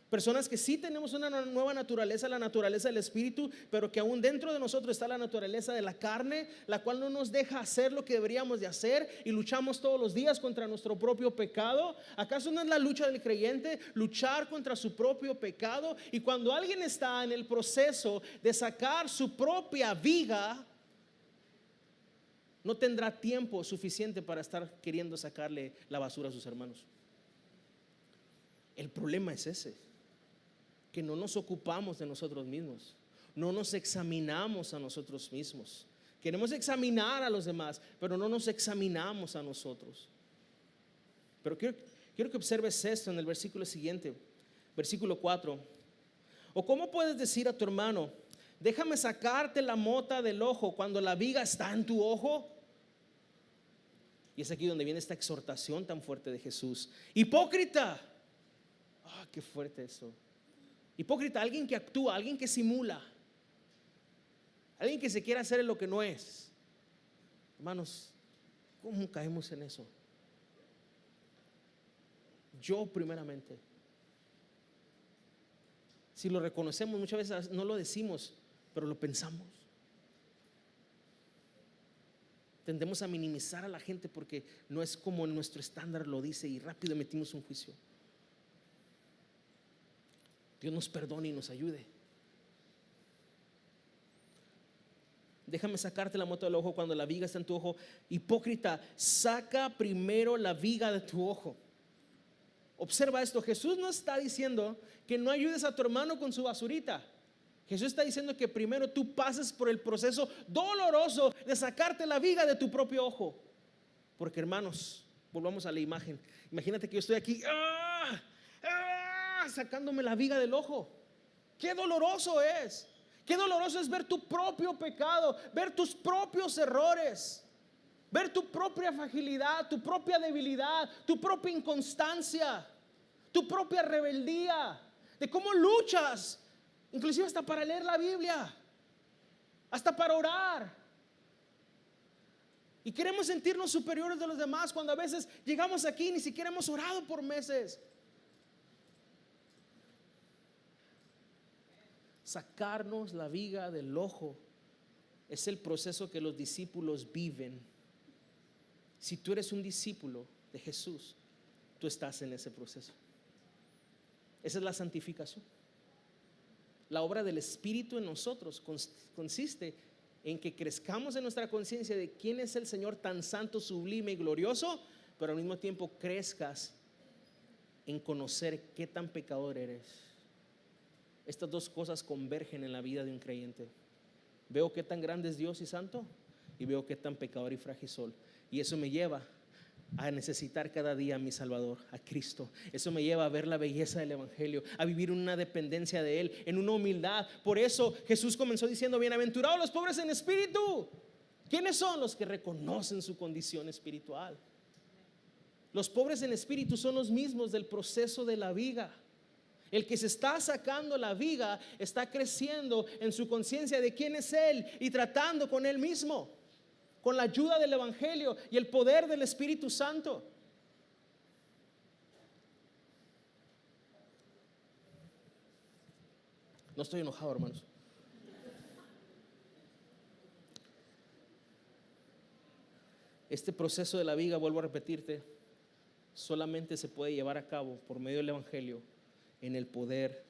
Personas que sí tenemos una nueva naturaleza, la naturaleza del Espíritu, pero que aún dentro de nosotros está la naturaleza de la carne, la cual no nos deja hacer lo que deberíamos de hacer y luchamos todos los días contra nuestro propio pecado. ¿Acaso no es la lucha del creyente luchar contra su propio pecado? Y cuando alguien está en el proceso de sacar su propia viga, no tendrá tiempo suficiente para estar queriendo sacarle la basura a sus hermanos. El problema es ese, que no nos ocupamos de nosotros mismos, no nos examinamos a nosotros mismos. Queremos examinar a los demás, pero no nos examinamos a nosotros. Pero quiero que observes esto en el versículo siguiente, versículo 4. ¿O cómo puedes decir a tu hermano, déjame sacarte la mota del ojo cuando la viga está en tu ojo? Y es aquí donde viene esta exhortación tan fuerte de Jesús. Hipócrita. Qué fuerte eso. Hipócrita, alguien que actúa, alguien que simula, alguien que se quiere hacer lo que no es. Hermanos, ¿Cómo caemos en eso? Yo primeramente. Si lo reconocemos, muchas veces no lo decimos, pero lo pensamos. Tendemos a minimizar a la gente porque no es como nuestro estándar lo dice y rápido emitimos un juicio. Dios nos perdone y nos ayude. Déjame sacarte la mota del ojo cuando la viga está en tu ojo. Hipócrita, saca primero la viga de tu ojo. Observa esto, Jesús no está diciendo que no ayudes a tu hermano con su basurita. Jesús está diciendo que primero tú pases por el proceso doloroso de sacarte la viga de tu propio ojo. Porque hermanos, volvamos a la imagen. Imagínate que yo estoy aquí sacándome la viga del ojo. Qué doloroso es. Qué doloroso es ver tu propio pecado, ver tus propios errores, ver tu propia fragilidad, tu propia debilidad, tu propia inconstancia, tu propia rebeldía, de cómo luchas, inclusive hasta para leer la Biblia, hasta para orar. Y queremos sentirnos superiores de los demás cuando a veces llegamos aquí y ni siquiera hemos orado por meses. Sacarnos la viga del ojo es el proceso que los discípulos viven. Si tú eres un discípulo de Jesús, tú estás en ese proceso. Esa es la santificación. La obra del Espíritu en nosotros consiste en que crezcamos en nuestra conciencia de quién es el Señor tan santo, sublime y glorioso, pero al mismo tiempo crezcas en conocer qué tan pecador eres. Estas dos cosas convergen en la vida de un creyente. Veo qué tan grande es Dios y santo, y veo qué tan pecador y frágil soy. Y eso me lleva a necesitar cada día a mi Salvador, a Cristo. Eso me lleva a ver la belleza del Evangelio, a vivir en una dependencia de Él, en una humildad. Por eso Jesús comenzó diciendo: bienaventurados los pobres en espíritu. ¿Quiénes son los que reconocen su condición espiritual? Los pobres en espíritu son los mismos del proceso de la viga. El que se está sacando la viga está creciendo en su conciencia de quién es Él y tratando con Él mismo, con la ayuda del Evangelio y el poder del Espíritu Santo. No estoy enojado, hermanos. Este proceso de la viga, vuelvo a repetirte, solamente se puede llevar a cabo por medio del Evangelio, en el poder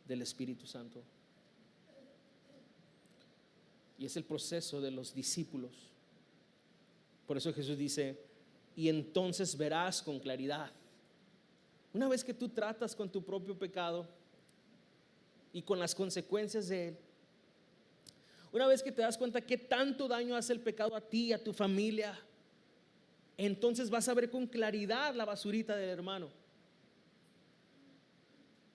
del Espíritu Santo. Y es el proceso de los discípulos. Por eso Jesús dice: y entonces verás con claridad. Una vez que tú tratas con tu propio pecado y con las consecuencias de él, una vez que te das cuenta qué tanto daño hace el pecado a ti y a tu familia, entonces vas a ver con claridad la basurita del hermano.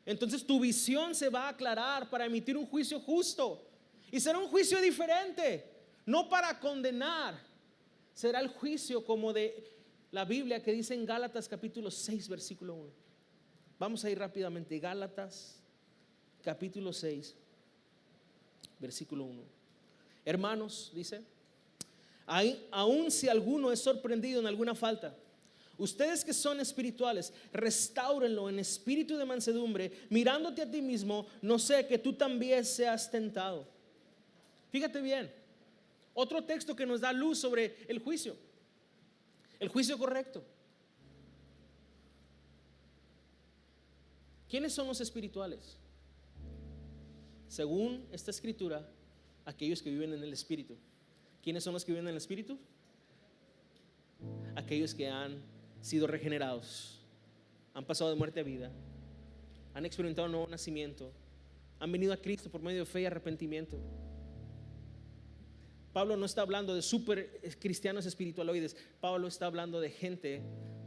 Entonces tu visión se va a aclarar para emitir un juicio justo. Y será un juicio diferente, no para condenar. Será el juicio como de la Biblia que dice en Gálatas capítulo 6 versículo 1. Vamos a ir rápidamente. Gálatas capítulo 6 versículo 1. Hermanos, dice: aun si alguno es sorprendido en alguna falta, ustedes que son espirituales, restáurenlo en espíritu de mansedumbre, mirándote a ti mismo, no sea que tú también seas tentado. Fíjate bien, otro texto que nos da luz sobre el juicio correcto. ¿Quiénes son los espirituales? Según esta escritura, aquellos que viven en el Espíritu. ¿Quiénes son los que viven en el Espíritu? Aquellos que han sido regenerados, han pasado de muerte a vida, han experimentado un nuevo nacimiento, han venido a Cristo por medio de fe y arrepentimiento. Pablo no está hablando de super cristianos espiritualoides. Pablo está hablando de gente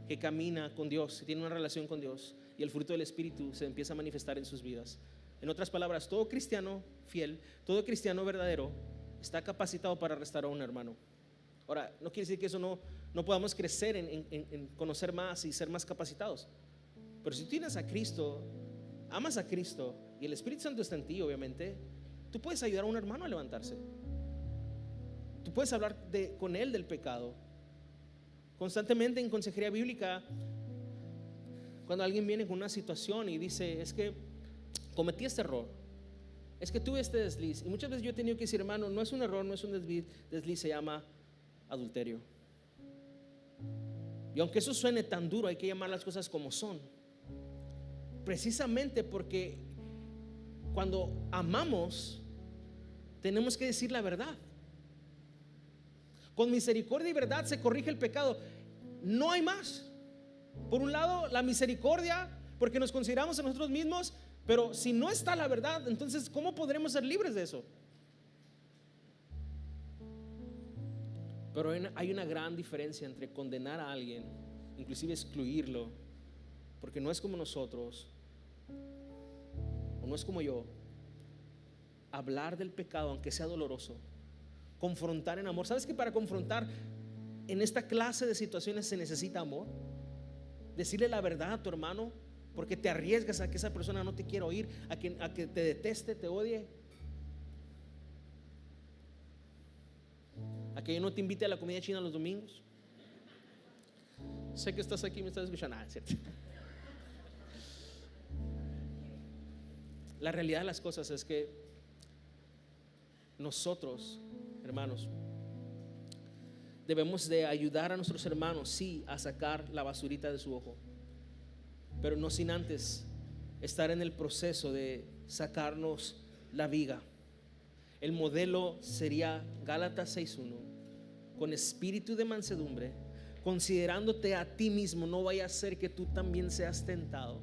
que camina con Dios, tiene una relación con Dios, y el fruto del Espíritu se empieza a manifestar en sus vidas. En otras palabras, todo cristiano fiel, todo cristiano verdadero está capacitado para restaurar a un hermano. Ahora, no quiere decir que eso no podamos crecer en conocer más y ser más capacitados. Pero si tienes a Cristo, amas a Cristo y el Espíritu Santo está en ti, obviamente, tú puedes ayudar a un hermano a levantarse. Tú puedes hablar con él del pecado Constantemente en consejería bíblica, cuando alguien viene con una situación y dice, es que cometí este error, es que tuve este desliz, y muchas veces yo he tenido que decir, hermano, no es un error, no es un desliz, se llama adulterio. Y aunque eso suene tan duro, hay que llamar las cosas como son, precisamente porque cuando amamos tenemos que decir la verdad. Con misericordia y verdad se corrige el pecado. No hay más. Por un lado, la misericordia, porque nos consideramos a nosotros mismos, pero si no está la verdad, entonces ¿cómo podremos ser libres de eso? Pero hay una gran diferencia entre condenar a alguien, inclusive excluirlo, porque no es como nosotros, o no es como yo. Hablar del pecado, aunque sea doloroso, confrontar en amor. ¿Sabes que para confrontar en esta clase de situaciones se necesita amor? Decirle la verdad a tu hermano, porque te arriesgas a que esa persona no te quiera oír, a que te deteste, te odie, a que yo no te invite a la comida china los domingos. Sé que estás aquí y me estás escuchando. Es cierto. La realidad de las cosas es que nosotros, hermanos, debemos de ayudar a nuestros hermanos, sí, a sacar la basurita de su ojo, pero no sin antes estar en el proceso de sacarnos la viga. El modelo sería Gálatas 6:1, con espíritu de mansedumbre, considerándote a ti mismo, no vaya a ser que tú también seas tentado.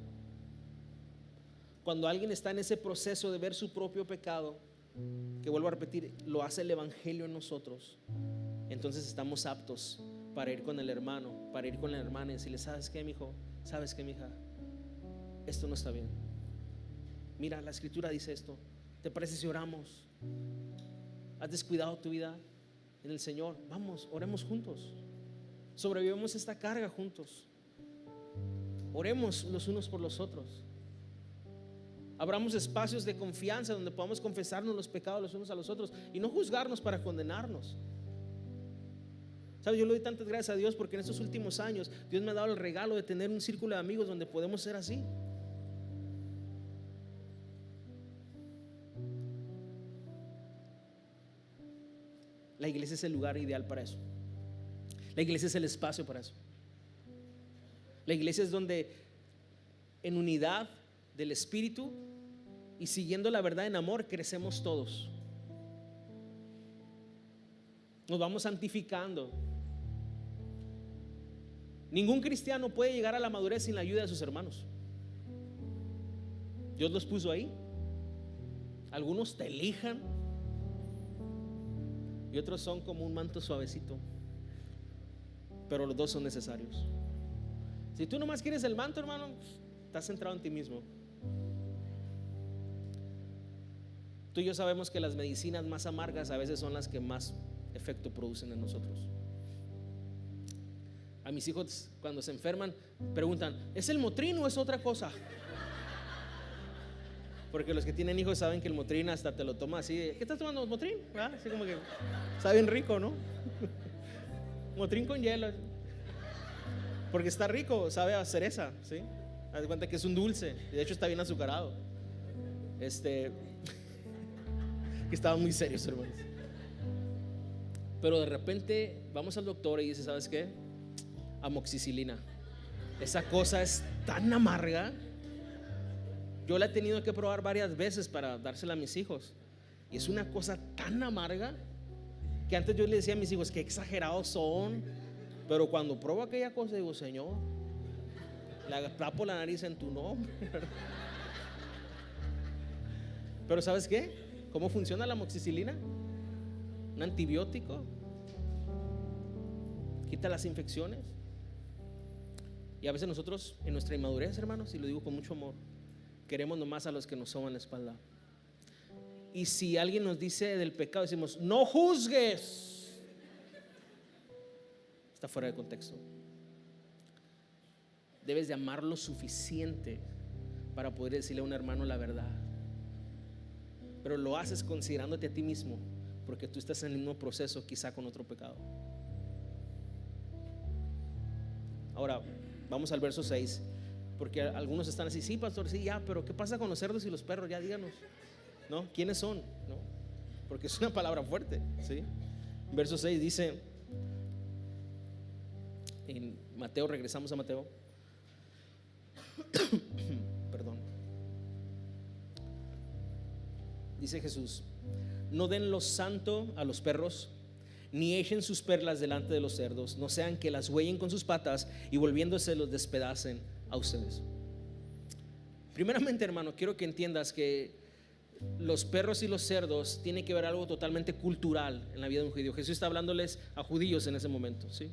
Cuando alguien está en ese proceso de ver su propio pecado, que vuelvo a repetir, lo hace el evangelio en nosotros, entonces estamos aptos para ir con el hermano, para ir con la hermana y decirle, ¿sabes qué, mi hijo? ¿Sabes qué, mi hija? Esto no está bien. Mira, la escritura dice esto. ¿Te parece si oramos? ¿Has descuidado tu vida en el Señor? Vamos, oremos juntos. Sobrevivamos esta carga juntos. Oremos los unos por los otros. Abramos espacios de confianza donde podamos confesarnos los pecados los unos a los otros y no juzgarnos para condenarnos. ¿Sabes? Yo le doy tantas gracias a Dios porque en estos últimos años Dios me ha dado el regalo de tener un círculo de amigos donde podemos ser así. La iglesia es el lugar ideal para eso. La iglesia es el espacio para eso. La iglesia es donde en unidad del Espíritu y siguiendo la verdad en amor crecemos todos. Nos vamos santificando. Ningún cristiano puede llegar a la madurez sin la ayuda de sus hermanos. Dios los puso ahí. Algunos te elijan y otros son como un manto suavecito, pero los dos son necesarios. Si tú nomás quieres el manto, hermano, estás centrado en ti mismo. Tú y yo sabemos que las medicinas más amargas a veces son las que más efecto producen en nosotros. A mis hijos cuando se enferman preguntan, ¿es el Motrin o es otra cosa? Porque los que tienen hijos saben que el Motrin hasta te lo toma así de, ¿qué estás tomando? ¿Motrin? ¿Ah? Así como que sabe bien rico, ¿no? Motrin con hielo, porque está rico, sabe a cereza, ¿sí? Haz de cuenta que es un dulce y de hecho está bien azucarado. Que estaban muy serios, hermanos. Pero de repente vamos al doctor y dice, ¿sabes qué? Amoxicilina. Esa cosa es tan amarga. Yo la he tenido que probar varias veces para dársela a mis hijos. Y es una cosa tan amarga que antes yo le decía a mis hijos, qué exagerados son. Pero cuando pruebo aquella cosa digo, Señor, le tapo la nariz en tu nombre. Pero ¿sabes qué? ¿Cómo funciona la amoxicilina? Un antibiótico. Quita las infecciones. Y a veces nosotros en nuestra inmadurez, hermanos, y lo digo con mucho amor, queremos nomás a los que nos soban la espalda. Y si alguien nos dice del pecado, decimos, no juzgues. Está fuera de contexto. Debes de amar lo suficiente para poder decirle a un hermano la verdad. Pero lo haces considerándote a ti mismo, porque tú estás en el mismo proceso, quizá con otro pecado. Ahora, vamos al verso 6, porque algunos están así, sí, pastor, sí, ya, pero ¿qué pasa con los cerdos y los perros? Ya díganos, ¿no? ¿Quiénes son? ¿No? Porque es una palabra fuerte, ¿sí? Verso 6 dice, en Mateo, regresamos a Mateo, perdón, dice Jesús: no den lo santo a los perros, ni echen sus perlas delante de los cerdos, no sean que las huellen con sus patas y volviéndose los despedacen a ustedes. Primeramente, hermano, quiero que entiendas que los perros y los cerdos tienen que ver algo totalmente cultural en la vida de un judío. Jesús está hablándoles a judíos en ese momento, ¿sí?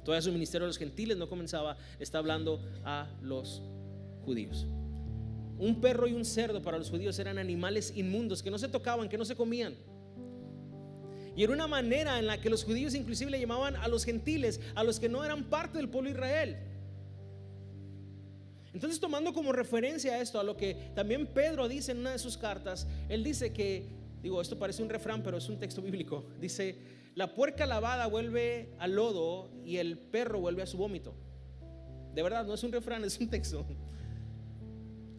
Todavía su ministerio de los gentiles no comenzaba, está hablando a los judíos. Un perro y un cerdo para los judíos eran animales inmundos que no se tocaban, que no se comían. Y era una manera en la que los judíos inclusive le llamaban a los gentiles, a los que no eran parte del pueblo de Israel. Entonces, tomando como referencia a esto, a lo que también Pedro dice en una de sus cartas, él dice que, digo, esto parece un refrán, pero es un texto bíblico. Dice: la puerca lavada vuelve al lodo y el perro vuelve a su vómito. De verdad, no es un refrán, es un texto.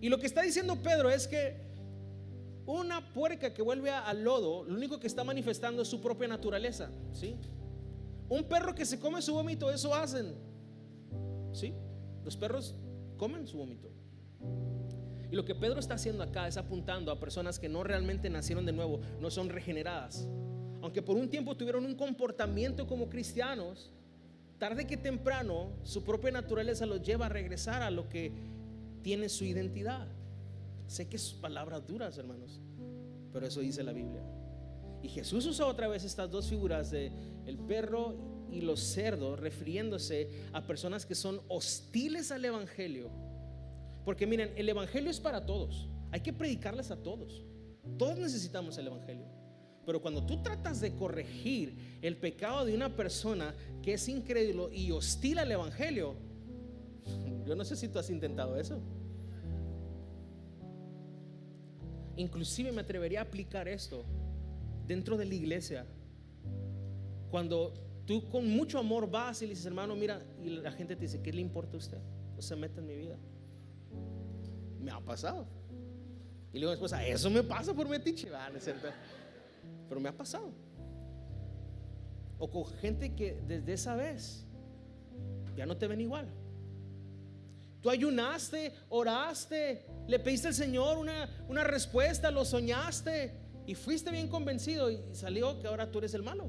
Y lo que está diciendo Pedro es que una puerca que vuelve al lodo, lo único que está manifestando es su propia naturaleza, ¿sí? Un perro que se come su vómito, eso hacen, ¿sí? Los perros comen su vómito. Y lo que Pedro está haciendo acá es apuntando a personas que no realmente nacieron de nuevo, no son regeneradas. Aunque por un tiempo tuvieron un comportamiento como cristianos, tarde que temprano su propia naturaleza los lleva a regresar a lo que tiene su identidad. Sé que es palabras duras, hermanos, pero eso dice la Biblia. Y Jesús usó otra vez estas dos figuras de el perro y los cerdos, refiriéndose a personas que son hostiles al evangelio. Porque miren, el evangelio es para todos, hay que predicarles a todos. Todos necesitamos el evangelio. Pero cuando tú tratas de corregir el pecado de una persona que es incrédulo y hostil al evangelio, yo no sé si tú has intentado eso. Inclusive me atrevería a aplicar esto dentro de la iglesia. Cuando tú con mucho amor vas y le dices: hermano, mira, y la gente te dice: ¿qué le importa a usted? No se meta en mi vida. Me ha pasado. Y luego después: eso me pasa por metiche, ¿no es cierto? Pero me ha pasado. O con gente que desde esa vez ya no te ven igual. Tú ayunaste, oraste, le pediste al Señor una respuesta, lo soñaste y fuiste bien convencido y salió que ahora tú eres el malo.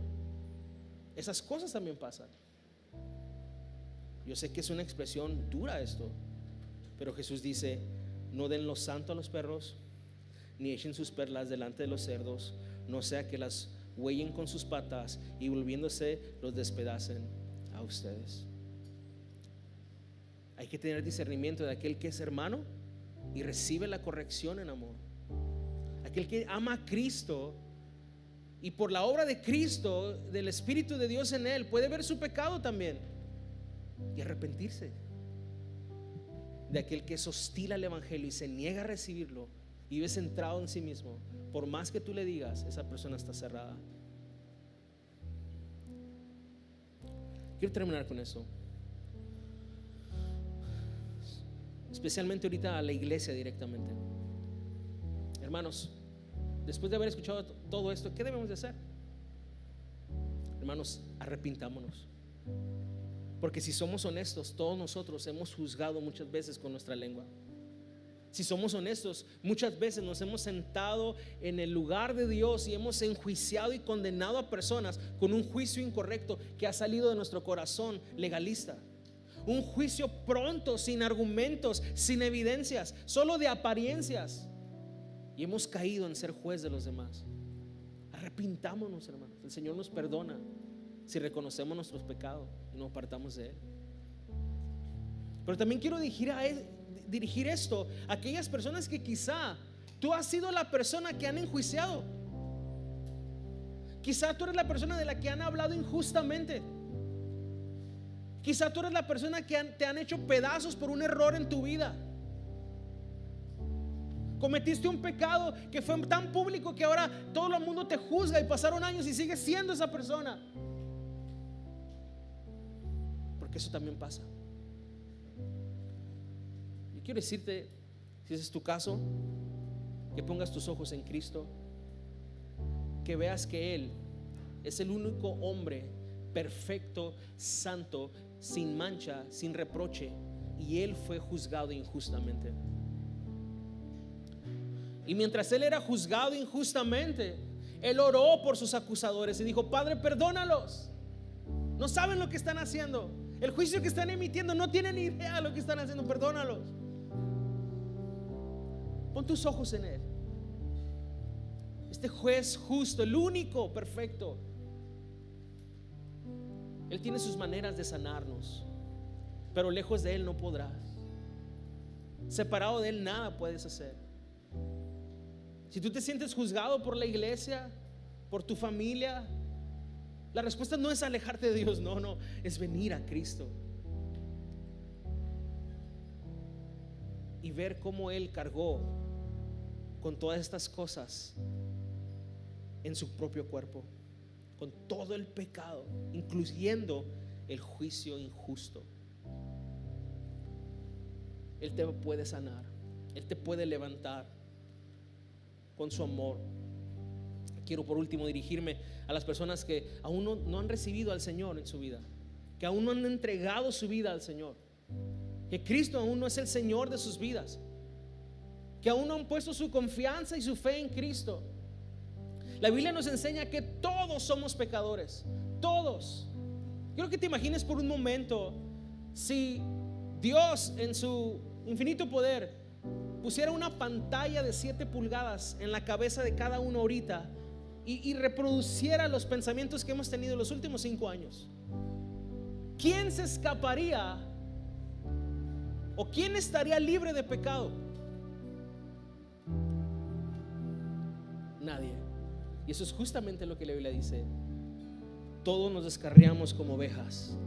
Esas cosas también pasan. Yo sé que es una expresión dura esto, pero Jesús dice: no den lo santo a los perros, ni echen sus perlas delante de los cerdos, no sea que las huellen con sus patas y volviéndose los despedacen a ustedes. Hay que tener discernimiento de aquel que es hermano y recibe la corrección en amor. Aquel que ama a Cristo y por la obra de Cristo, del Espíritu de Dios en él, puede ver su pecado también y arrepentirse. De aquel que es hostil al evangelio y se niega a recibirlo y vive centrado en sí mismo, por más que tú le digas, esa persona está cerrada. Quiero terminar con eso, especialmente ahorita a la iglesia directamente. Hermanos, después de haber escuchado todo esto, ¿qué debemos de hacer? Hermanos, arrepintámonos. Porque si somos honestos, todos nosotros hemos juzgado muchas veces con nuestra lengua. Si somos honestos, muchas veces nos hemos sentado en el lugar de Dios y hemos enjuiciado y condenado a personas con un juicio incorrecto que ha salido de nuestro corazón legalista. Un juicio pronto, sin argumentos, sin evidencias, solo de apariencias. Y hemos caído en ser juez de los demás. Arrepintámonos, hermanos. El Señor nos perdona si reconocemos nuestros pecados y nos apartamos de Él. Pero también quiero dirigir esto a aquellas personas que quizá tú has sido la persona que han enjuiciado. Quizá tú eres la persona de la que han hablado injustamente. Quizá tú eres la persona que te han hecho pedazos por un error en tu vida. Cometiste un pecado que fue tan público que ahora todo el mundo te juzga y pasaron años y sigues siendo esa persona. porque eso también pasa. Yo quiero decirte, si ese es tu caso, que pongas tus ojos en Cristo, que veas que Él es el único hombre perfecto, santo, sin mancha, sin reproche, y Él fue juzgado injustamente. Y mientras Él era juzgado injustamente, Él oró por sus acusadores y dijo: Padre, perdónalos, no saben lo que están haciendo, el juicio que están emitiendo, no tienen ni idea de lo que están haciendo, perdónalos. Pon tus ojos en Él, este juez justo, el único perfecto. Él tiene sus maneras de sanarnos, pero lejos de Él no podrás. Separado de Él nada puedes hacer. Si tú te sientes juzgado por la iglesia, por tu familia, la respuesta no es alejarte de Dios, no, es venir a Cristo y ver cómo Él cargó con todas estas cosas en su propio cuerpo, con todo el pecado, incluyendo el juicio injusto. Él te puede sanar, Él te puede levantar con su amor. Quiero por último dirigirme a las personas que aún no han recibido al Señor en su vida, que aún no han entregado su vida al Señor, que Cristo aún no es el Señor de sus vidas, que aún no han puesto su confianza y su fe en Cristo. La Biblia nos enseña que todos somos pecadores, todos. Quiero que te imagines por un momento si Dios en su infinito poder pusiera una pantalla de 7 pulgadas en la cabeza de cada uno ahorita y reproduciera los pensamientos que hemos tenido los últimos 5 años. ¿Quién se escaparía o quién estaría libre de pecado? Nadie. Y eso es justamente lo que la Biblia dice: todos nos descarriamos como ovejas,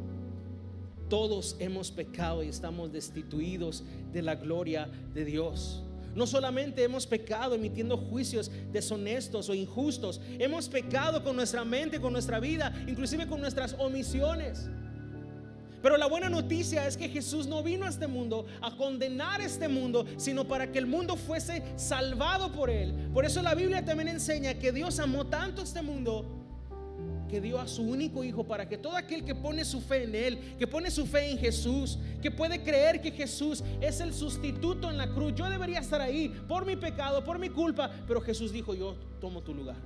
todos hemos pecado y estamos destituidos de la gloria de Dios. No solamente hemos pecado emitiendo juicios deshonestos o injustos, hemos pecado con nuestra mente, con nuestra vida, inclusive con nuestras omisiones. Pero la buena noticia es que Jesús no vino a este mundo a condenar este mundo, sino para que el mundo fuese salvado por Él. Por eso la Biblia también enseña que Dios amó tanto este mundo que dio a su único Hijo, para que todo aquel que pone su fe en Él, que pone su fe en Jesús, que puede creer que Jesús es el sustituto en la cruz. Yo debería estar ahí por mi pecado, por mi culpa, pero Jesús dijo: yo tomo tu lugar.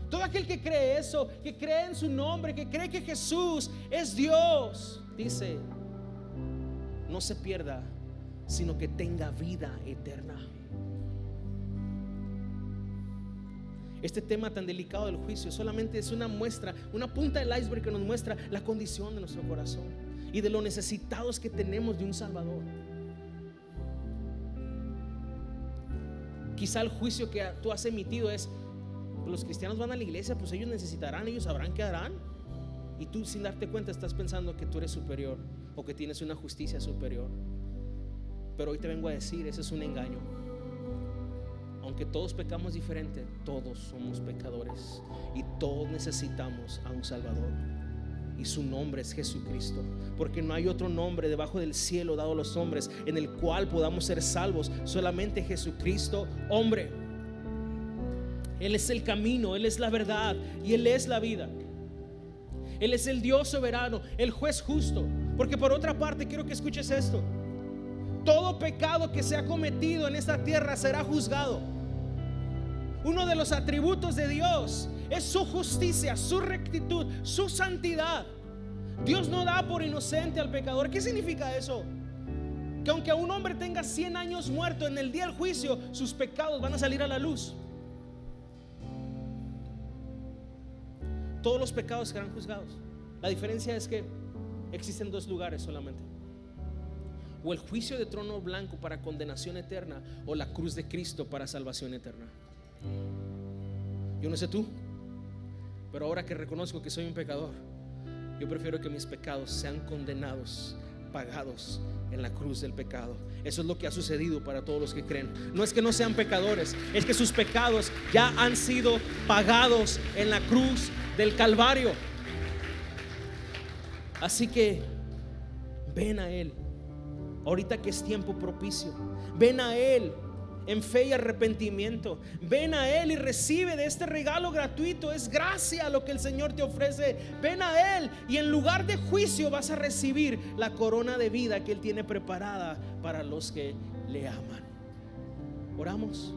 Todo aquel que cree eso, que cree en su nombre, que cree que Jesús es Dios, dice, no se pierda, sino que tenga vida eterna. Este tema tan delicado del juicio solamente es una muestra, una punta del iceberg que nos muestra la condición de nuestro corazón y de lo necesitados que tenemos de un Salvador. Quizá el juicio que tú has emitido es: los cristianos van a la iglesia, pues ellos necesitarán, ellos sabrán qué harán. Y tú, sin darte cuenta, estás pensando que tú eres superior o que tienes una justicia superior. Pero hoy te vengo a decir, ese es un engaño. Aunque todos pecamos diferente, todos somos pecadores y todos necesitamos a un Salvador, y su nombre es Jesucristo, porque no hay otro nombre debajo del cielo dado a los hombres en el cual podamos ser salvos, solamente Jesucristo, hombre. Él es el camino, Él es la verdad y Él es la vida. Él es el Dios soberano, el juez justo. Porque por otra parte, quiero que escuches esto: todo pecado que se ha cometido en esta tierra será juzgado. Uno de los atributos de Dios es su justicia, su rectitud, su santidad. Dios no da por inocente al pecador. ¿Qué significa eso? Que aunque un hombre tenga 100 años muerto, en el día del juicio sus pecados van a salir a la luz. Todos los pecados serán juzgados. La diferencia es que existen 2 lugares solamente: o el juicio de trono blanco para condenación eterna, o la cruz de Cristo para salvación eterna. Yo no sé tú, pero ahora que reconozco que soy un pecador, yo prefiero que mis pecados sean condenados, pagados en la cruz del pecado. Eso es lo que ha sucedido para todos los que creen. No es que no sean pecadores, es que sus pecados ya han sido pagados en la cruz del Calvario. Así que ven a Él. Ahorita que es tiempo propicio, ven a Él en fe y arrepentimiento. Ven a Él y recibe de este regalo gratuito. Es gracia lo que el Señor te ofrece. Ven a Él y en lugar de juicio vas a recibir la corona de vida que Él tiene preparada para los que le aman. Oramos.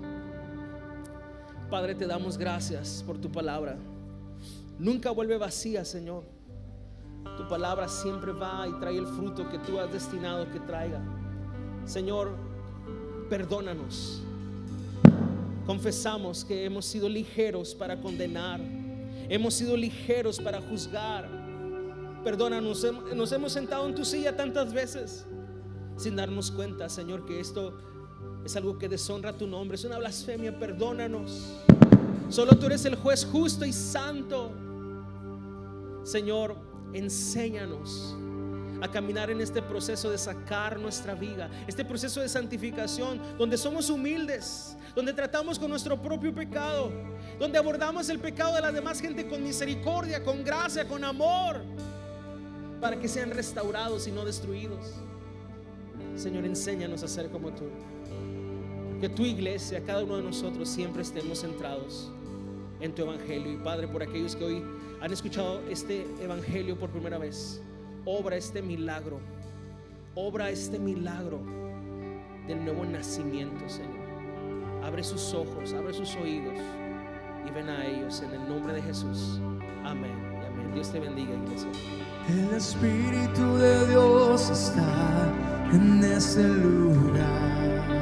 Padre, te damos gracias por tu palabra. Nunca vuelve vacía, Señor. Tu palabra siempre va y trae el fruto que tú has destinado que traiga. Señor, perdónanos. Confesamos que hemos sido ligeros para condenar, hemos sido ligeros para juzgar. Perdónanos, nos hemos sentado en tu silla tantas veces sin darnos cuenta, Señor, que esto es algo que deshonra tu nombre, es una blasfemia. Perdónanos. Solo tú eres el juez justo y santo. Señor, enséñanos a caminar en este proceso de sacar nuestra vida, este proceso de santificación, donde somos humildes, donde tratamos con nuestro propio pecado, donde abordamos el pecado de la demás gente con misericordia, con gracia, con amor, para que sean restaurados y no destruidos. Señor, enséñanos a ser como tú. Que tu iglesia, cada uno de nosotros, siempre estemos centrados en tu evangelio. Y Padre, por aquellos que hoy han escuchado este evangelio por primera vez, obra este milagro del nuevo nacimiento, Señor. Abre sus ojos, abre sus oídos y ven a ellos en el nombre de Jesús. Amén y amén. Dios te bendiga, iglesia. El Espíritu de Dios está en ese lugar.